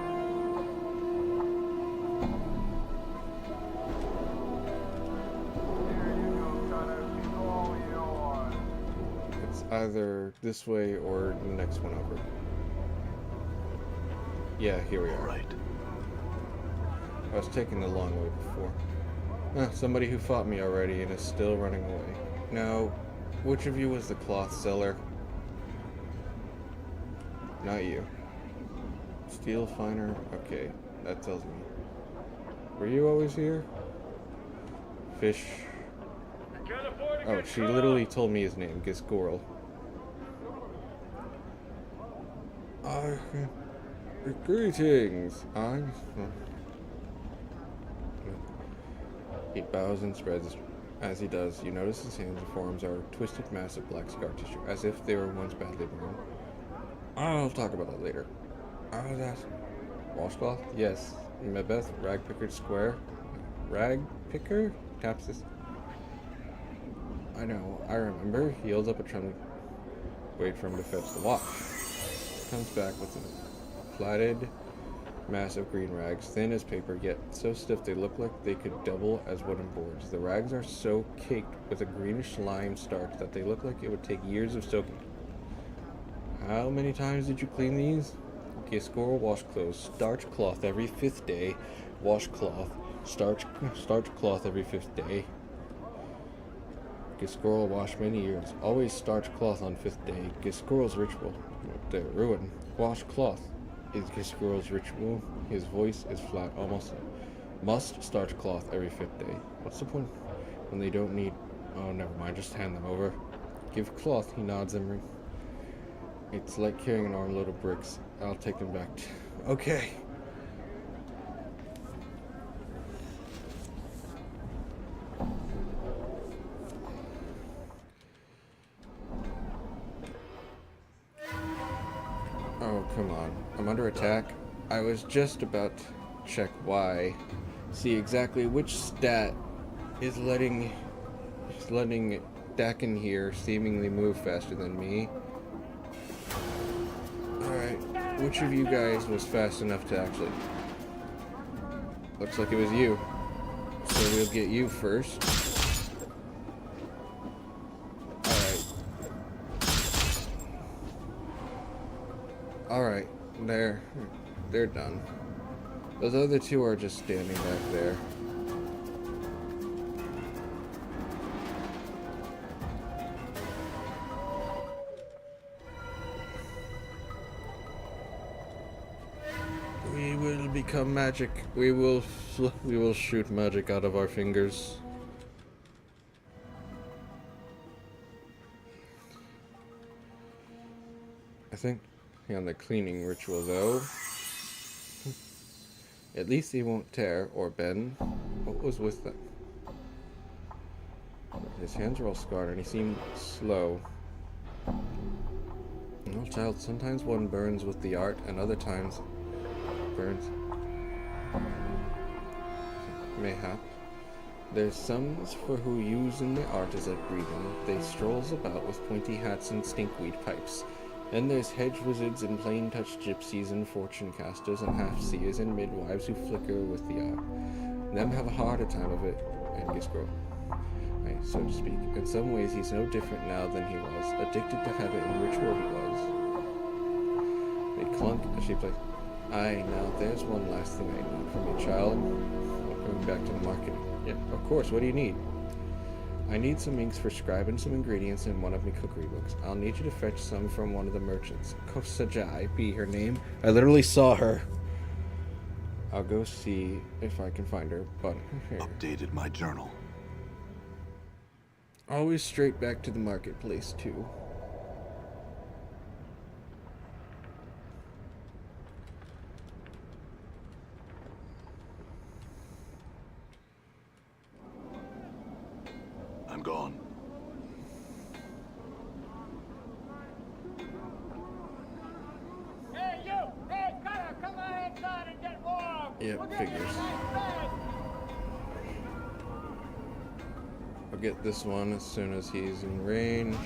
It's either this way or the next one over. Yeah, here we are. Right. I was taking the long way before. Somebody who fought me already and is still running away. Now, which of you was the cloth seller? Not you. Steel finer? Okay, that tells me. Were you always here? Fish. Oh, she literally told me his name, Gisgorl. Greetings. He bows and spreads. As he does, you notice his hands and forearms are twisted mass of black scar tissue, as if they were once badly burned. I'll talk about that later. That washcloth? Yes. Mebeth, rag picker square. Rag picker? Taps this. I know, I remember. He holds up a trembling. Wait for him to fetch the watch. Comes back with a flatted mass of green rags, thin as paper, yet so stiff they look like they could double as wooden boards. The rags are so caked with a greenish lime starch that they look like it would take years of soaking. How many times did you clean these? Giscor wash clothes, starch cloth every 5th day, wash cloth, starch cloth every 5th day. Giscor wash many years, always starch cloth on 5th day. Giscor's ritual, they're ruined. Wash cloth is Giscor's ritual. His voice is flat, almost. Must starch cloth every 5th day. What's the point when they don't need? Oh, never mind. Just hand them over. Give cloth. He nods and rings. It's like carrying an armload of bricks. I'll take them back. Okay. Oh, come on. I'm under attack. I was just about to check why. See exactly which stat is letting Dakin here seemingly move faster than me. Alright, which of you guys was fast enough to actually... Looks like it was you. So we'll get you first. Alright, they're done. Those other two are just standing back there. We will become magic. We will shoot magic out of our fingers. I think on the cleaning ritual, though. At least he won't tear or bend. What was with them? His hands are all scarred and he seemed slow. Well, child, sometimes one burns with the art and other times burns. Mayhap. There's some for who using the art as a breathing. They strolls about with pointy hats and stinkweed pipes. Then there's hedge wizards and plain-touch gypsies and fortune casters and half-seers and midwives who flicker with the art. Them have a harder time of it, and Giscor, so to speak. In some ways, he's no different now than he was. Addicted to habit and ritual he was. They clunk as she plays. Aye, now there's one last thing I need from you, child. Coming back to the market. Yeah, of course, what do you need? I need some inks for scribing some ingredients in one of my cookery books. I'll need you to fetch some from one of the merchants. Kosajai be her name. I literally saw her. I'll go see if I can find her, but here. Updated my journal. Always straight back to the marketplace, too. I'm gone. Hey, you! Hey, Cutter, come on inside and get warm! Yep, We'll get you a figures. nice bed. I'll get this one as soon as he's in range.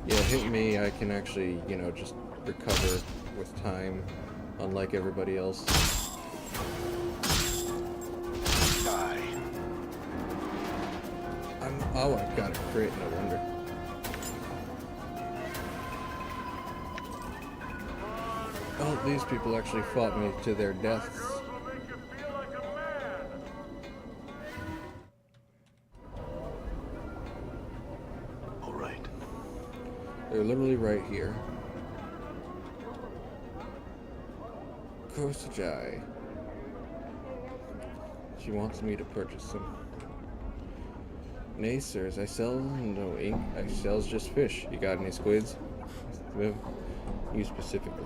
Yeah, hit me. I can actually, just recover with time, unlike everybody else. Die. Oh, I've got a crit, no wonder. Oh, these people actually fought me to their deaths. All right. They're literally right here. Kosajai. She wants me to purchase some. Nay, sirs, I sell no ink. I sells just fish. You got any squids? You specifically.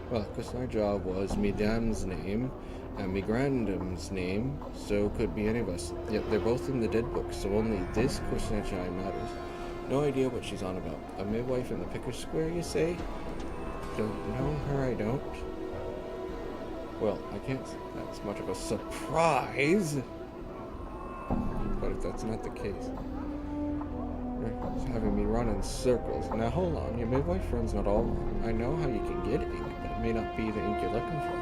Well, 'cause my job was Madame's name, and me grandam's name, so could be any of us. Yet they're both in the dead book, so only this Corsentii matters. No idea what she's on about. A midwife in the Picker Square, you say? Don't know her, I don't. Well, I can't say that's much of a surprise. But if that's not the case, it's having me run in circles. Now hold on, your midwife friend's not all wrong. I know how you can get ink, but it may not be the ink you're looking for.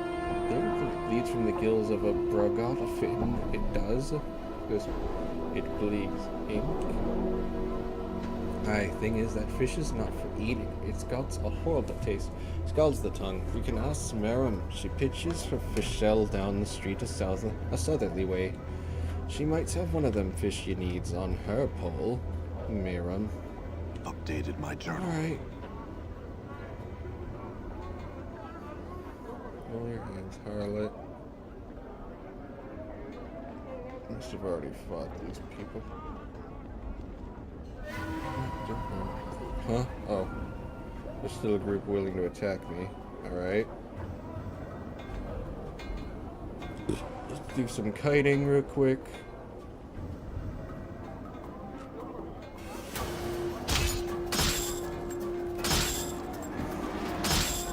The ink that bleeds from the gills of a Bragotafin. It does, because it bleeds ink. Aye, thing is, that fish is not for eating. It's got a horrible taste. Scalds the tongue. You can ask Merum. She pitches her fish shell down the street a southerly way. She might have one of them fish you needs on her pole, Merum. Updated my journal. Alright. Roll your hands, harlot. Must have already fought these people. Huh? Oh. There's still a group willing to attack me. Alright. Let's do some kiting real quick.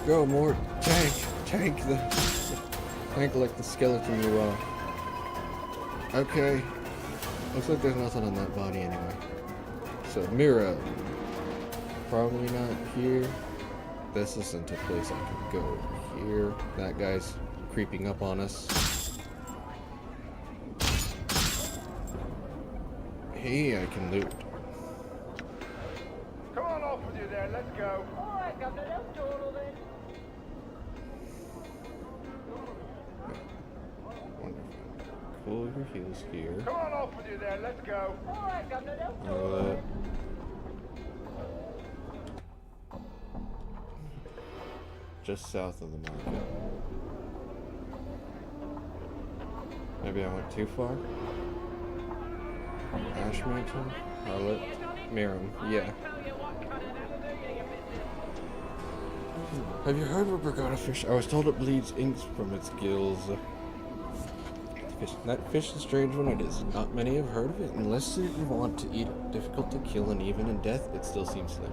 Go, more tank! Tank like the skeleton you are. Okay. Looks like there's nothing on that body anyway. So, Mira. Probably not here. This isn't a place I can go. Here. That guy's creeping up on us. Hey, I can loot. Come on off with you there, let's go. Alright, Governor, that's total then. Wonderful. Cool your heels here. Come on off with you there, let's go. Alright, Governor, that's total. Just south of the market. Maybe I went too far? Ash Mantle? Harlot? Miram, yeah. Have you heard of a Bragada fish? I was told it bleeds ink from its gills. That fish is a strange one, it is. Not many have heard of it, unless you want to eat it. Difficult to kill, and even in death, it still seems slim.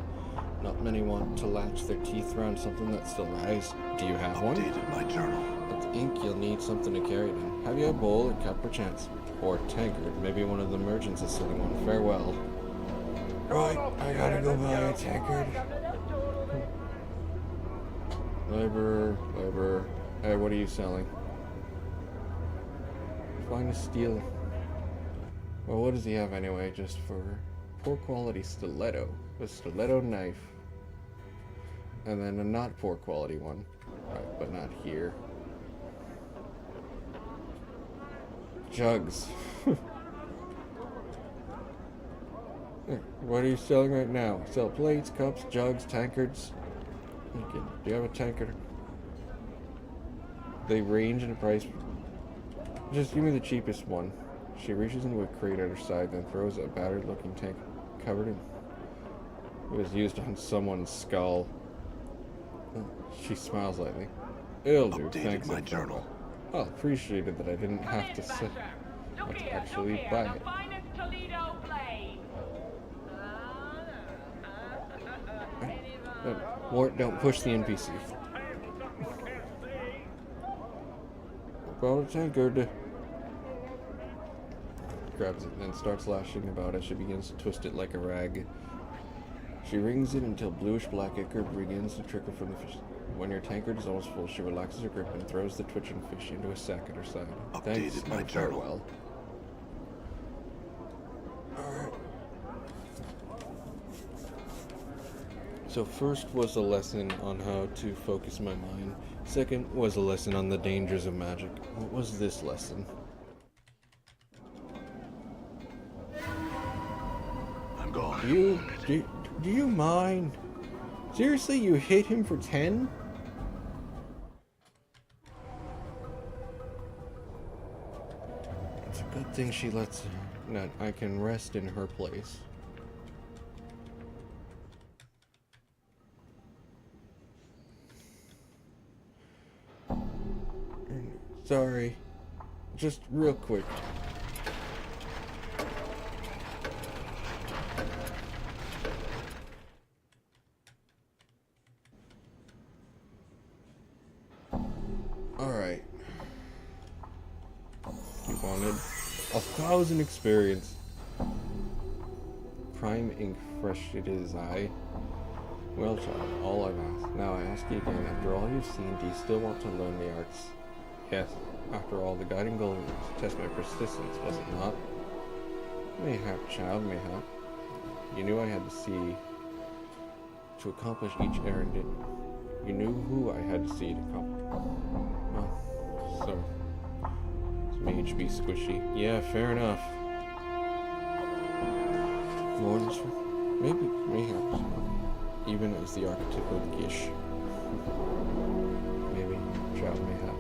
Not many want to latch their teeth around something that still lies. Do you have one? Updated my journal. With ink, you'll need something to carry it in. Have you a bowl or cup perchance? Or tankard? Maybe one of the merchants is selling one. Farewell. Right, I gotta go buy a tankard. Labor. Hey, what are you selling? Find a steel. Well, what does he have anyway? Just for poor quality stiletto. A stiletto knife. And then a not poor quality one. Right, but not here. Jugs. What are you selling right now? Sell plates, cups, jugs, tankards. Okay. Do you have a tankard? They range in price. Just give me the cheapest one. She reaches into a crate at her side, then throws a battered looking tank covered in. It was used on someone's skull. She smiles lightly. It'll do, thanks. My journal. Oh, appreciated that I didn't have to say. Have to actually buy it. Mort, don't push the NPC. About a tankard. Grabs it and then starts lashing about as she begins to twist it like a rag. She wrings it until bluish-black ichor begins to trickle from the fish. When your tankard is almost full, she relaxes her grip and throws the twitching fish into a sack at her side. Updated Thanks, my and journal. farewell. Alright. So first was a lesson on how to focus my mind. Second was a lesson on the dangers of magic. What was this lesson? I'm gone. Do you mind? Seriously, you hit him for 10? It's a good thing she lets that I can rest in her place. Sorry. Just real quick. Alright. You wanted 1,000 experience. Prime ink fresh it is, I. Well, child, all I've asked. Now I ask you again, after all you've seen, do you still want to learn the arts? Yes. After all, the guiding goal was to test my persistence, was it not? Mayhap, child, mayhap. You knew I had to see to accomplish each errand, didn't you? You knew who I had to see to accomplish. Oh, so. Mage be squishy. Yeah, fair enough. Morns, mayhap. Even as the archetype of Gish. Maybe, child, mayhap.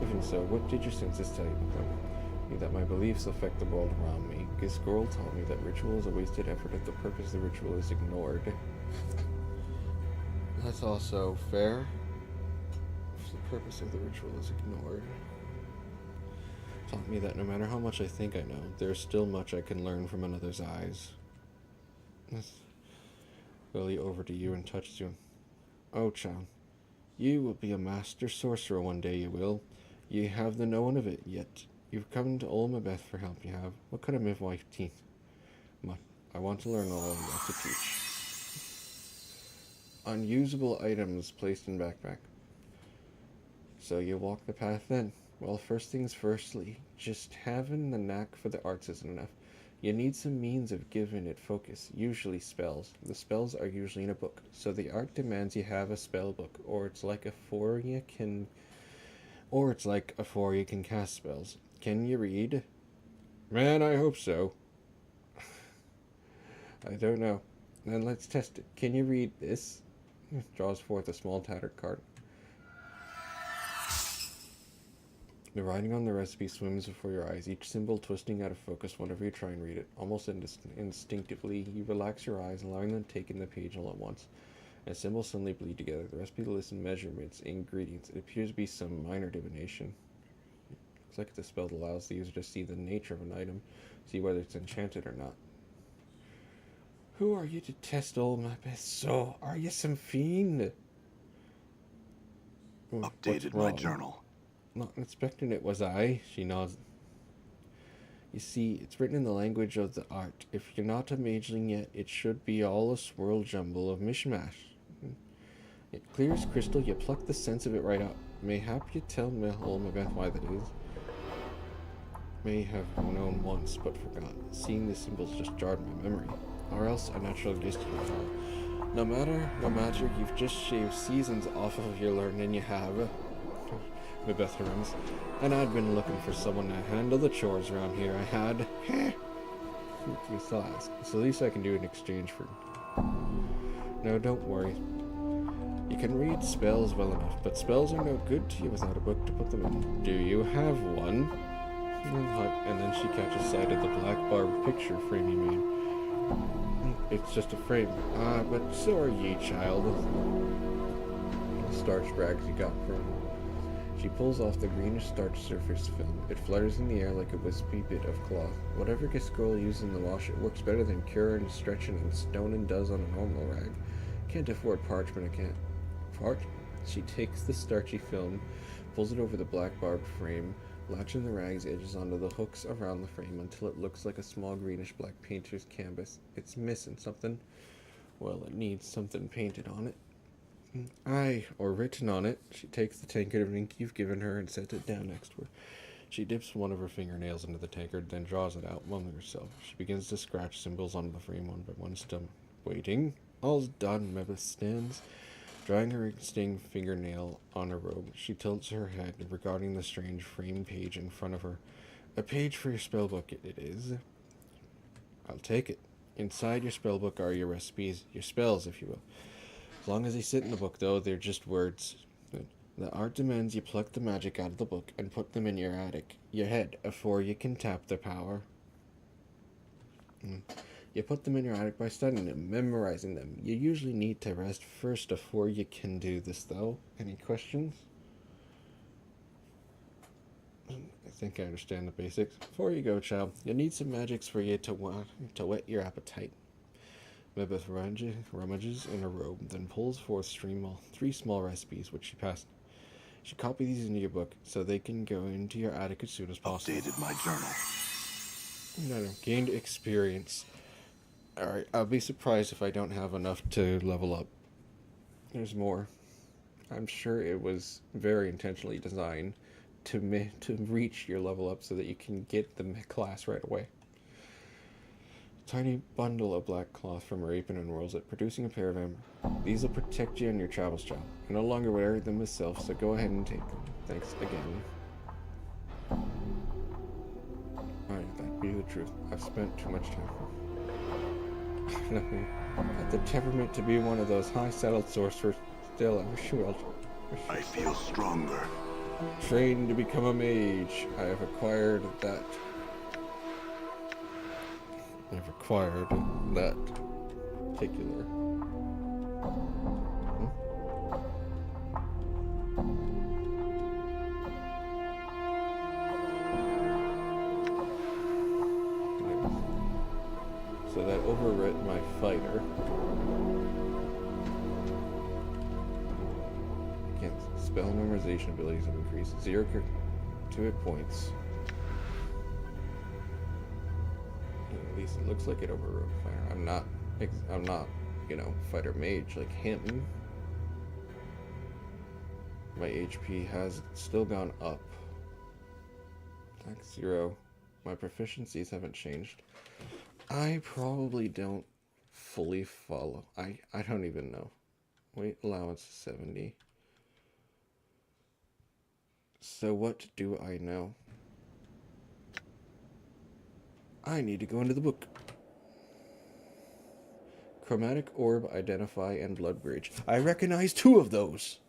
Even so, what did your senses tell you? That my beliefs affect the world around me. Gisgorl taught me that ritual is a wasted effort if the purpose of the ritual is ignored. That's also fair. If the purpose of the ritual is ignored. Taught me that no matter how much I think I know, there's still much I can learn from another's eyes. Lily over to you and touched you. Oh, child. You will be a master sorcerer one day, you will. You have the knowing of it, yet you've come to Olmabeth for help, you have. What kind of midwife teeth? I want to learn all you have to teach. Unusable items placed in backpack. So you walk the path then. Well, first things firstly, just having the knack for the arts isn't enough. You need some means of giving it focus, usually spells. The spells are usually in a book, so the art demands you have a spell book, or it's like a four you can cast spells. Can you read? Man, I hope so. I don't know. Then let's test it. Can you read this? Draws forth a small tattered card. The writing on the recipe swims before your eyes, each symbol twisting out of focus whenever you try and read it. Almost instinctively, you relax your eyes, allowing them to take in the page all at once. As symbols suddenly bleed together, the recipe lists measurements, ingredients. It appears to be some minor divination. Looks like it's a spell that allows the user to see the nature of an item, see whether it's enchanted or not. Who are you to test all my best? So, are you some fiend? Updated my journal. Not expecting it, was I? She nods. You see, it's written in the language of the art. If you're not a mageling yet, it should be all a swirl jumble of mishmash. It clear as crystal, you pluck the sense of it right out. Mayhap you tell Olmabeth why that is. May have known once, but forgot. Seeing the symbols just jarred my memory. Or else a natural distance. No matter, you've just shaved seasons off of your learning, you have. Macbeth runs. And I'd been looking for someone to handle the chores around here. I had. You still ask. It's the least I can do in exchange for. No, don't worry. You can read spells well enough, but spells are no good to you without a book to put them in. Do you have one? And then she catches sight of the black barbed picture frame you made. It's just a frame. But so are ye, child. The starch rags you got from. She pulls off the greenish starch surface film. It flutters in the air like a wispy bit of cloth. Whatever Gisgorl uses in the wash, it works better than curing, stretching, and stoning does on a normal rag. Can't afford parchment, I can't. She takes the starchy film, pulls it over the black barbed frame, latching the rag's edges onto the hooks around the frame until it looks like a small greenish black painter's canvas. It's missing something. Well, it needs something painted on it. Aye, or written on it. She takes the tankard of ink you've given her and sets it down next to her. She dips one of her fingernails into the tankard, then draws it out, mumbling herself. She begins to scratch symbols onto the frame one by one, still waiting. All's done, Mebeth stands, drying her stinging fingernail on her robe. She tilts her head, regarding the strange frame page in front of her. A page for your spellbook, it is. I'll take it. Inside your spellbook are your recipes, your spells, if you will. As long as they sit in the book, though, they're just words. The art demands you pluck the magic out of the book and put them in your attic, your head, afore you can tap the power. You put them in your attic by studying them, memorizing them. You usually need to rest first before you can do this, though. Any questions? think I understand the basics. Before you go, child, you need some magics for you to whet your appetite. Mebeth rummages in her robe, then pulls forth three small recipes, which she passed. She copied these into your book so they can go into your attic as soon as possible. Updated my journal. No, gained experience. Alright, I'll be surprised if I don't have enough to level up. There's more. I'm sure it was very intentionally designed to reach your level up so that you can get the class right away. Tiny bundle of black cloth from her apron unrolls it, producing a pair of amber. These will protect you in your travels, child. I no longer wear them myself, so go ahead and take them. Thanks again. Alright, that be the truth. I've spent too much time. At the temperament to be one of those high-settled sorcerers. Still, I wish you well. I feel stronger. Trained to become a mage. I have acquired that. Particular. So that overwrit my fighter. Again, spell memorization abilities have increased. 0 to hit points. At least it looks like it overrode fighter. I'm not, fighter mage like him. My HP has still gone up. Attack 0. My proficiencies haven't changed. I probably don't fully follow. I don't even know. Weight allowance 70. So what do I know? I need to go into the book. Chromatic Orb, Identify, and Blood Bridge. I recognize 2 of those.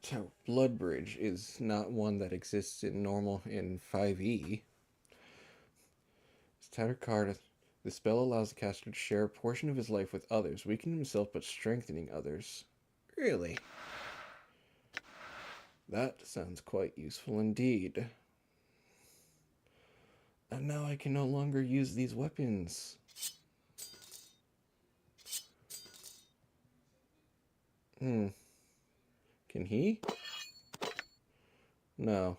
So, Blood Bridge is not one that exists in 5e. It's tattered card. The spell allows the caster to share a portion of his life with others, weakening himself but strengthening others. Really? That sounds quite useful indeed. And now I can no longer use these weapons. Can he? No.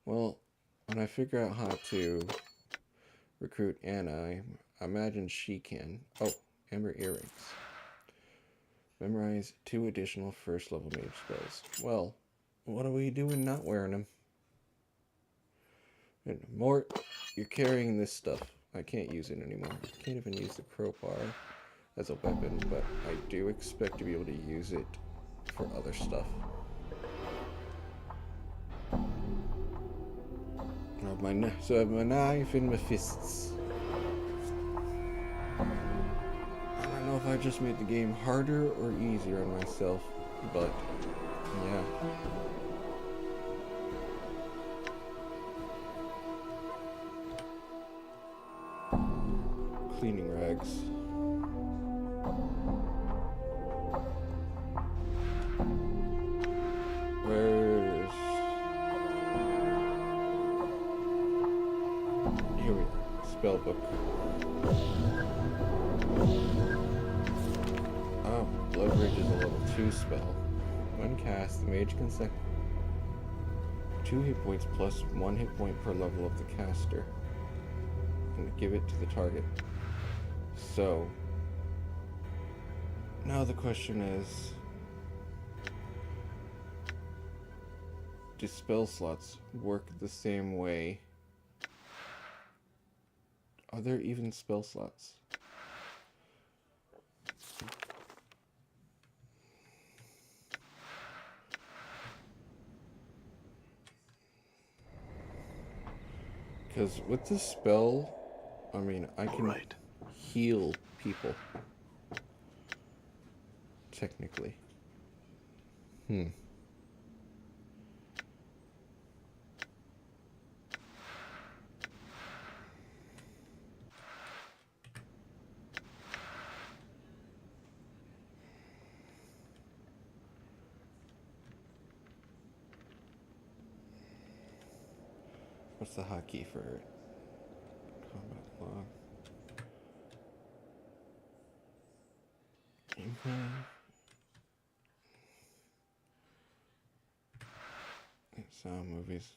Well, when I figure out how to recruit Anna, I imagine she can. Oh, Amber Earrings. Memorize 2 additional first level mage spells. Well, what are we doing not wearing them? And more, you're carrying this stuff. I can't use it anymore. I can't even use the crowbar as a weapon, but I do expect to be able to use it for other stuff. So I have my knife in my fists. I don't know if I just made the game harder or easier on myself, but yeah. Cleaning rags. Where's... Here we go. Spellbook. Oh, Blood Bridge is a level 2 spell. When cast, the mage can set 2 hit points plus 1 hit point per level of the caster and give it to the target. So, now the question is, do spell slots work the same way? Are there even spell slots? Because with this spell, I mean, I can heal people. Technically. What's the hotkey for it? Combat log. Gameplay. Sound movies.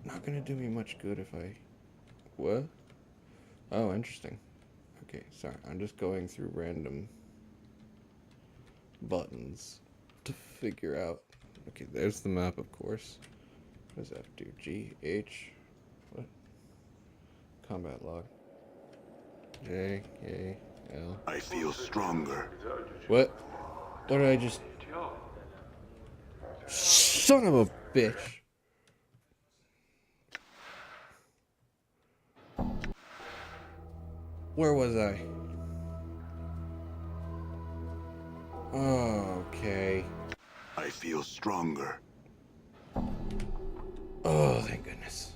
Not gonna do me much good if I... What? Oh, interesting. Okay, sorry. I'm just going through random buttons to figure out. Okay, there's the map, of course. What does F do? G, H, what? Combat log. J, K, L. I feel stronger. What? What did I just... Son of a bitch! Where was I? Oh, okay. I feel stronger. Oh, thank goodness.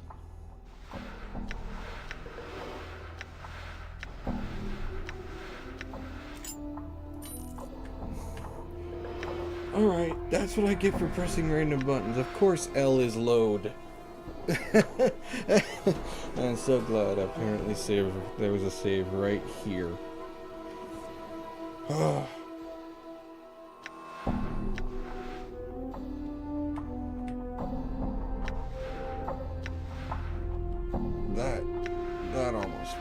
Alright, that's what I get for pressing random buttons. Of course L is load. I'm so glad apparently there was a save right here. That almost.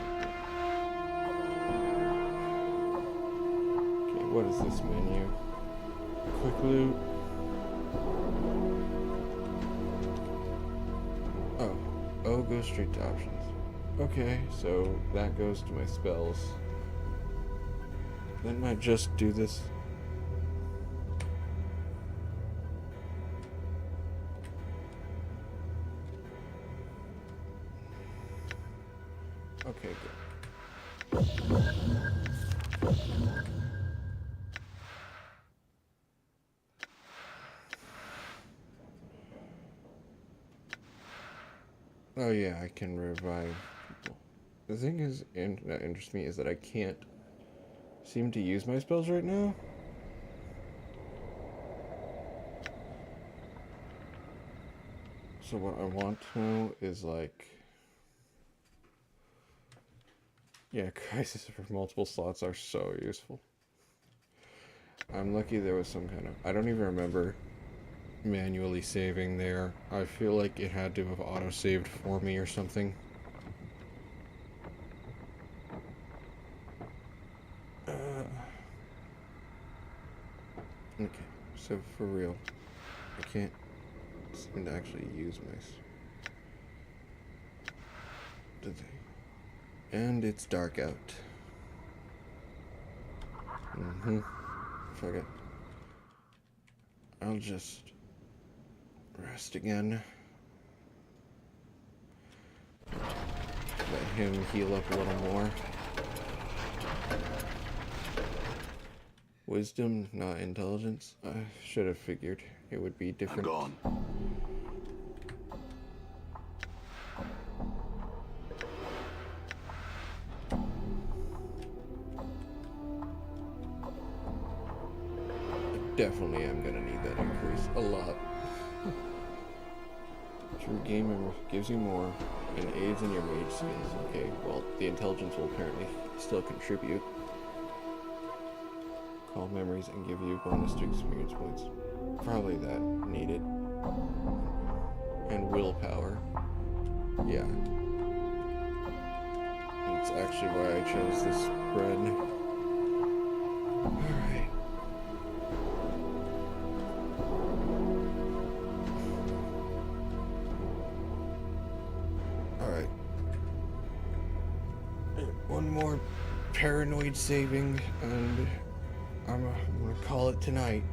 Okay, what is this menu? Quick loot. Oh, go straight to options. Okay, so that goes to my spells. Didn't I just do this? Okay, good. Oh yeah, I can revive people. The thing is, that interests me is that I can't seem to use my spells right now. So what I want to know is like... Yeah, crisis for multiple slots are so useful. I'm lucky there was some kind of... I don't even remember manually saving there. I feel like it had to have auto-saved for me or something. Okay, so for real, I can't seem to actually use my... Did they? And it's dark out. Fuck it. I'll just rest again. Let him heal up a little more. Wisdom, not intelligence. I should have figured it would be different. I'm gone. Definitely am gonna need that increase a lot. True game memory gives you more and aids in your mage skills. Okay, well, the intelligence will apparently still contribute. Call memories and give you bonus to experience points. Probably that needed. And willpower. Yeah. That's actually why I chose this spread. Alright. Alright. One more paranoid saving, and I'm gonna call it tonight.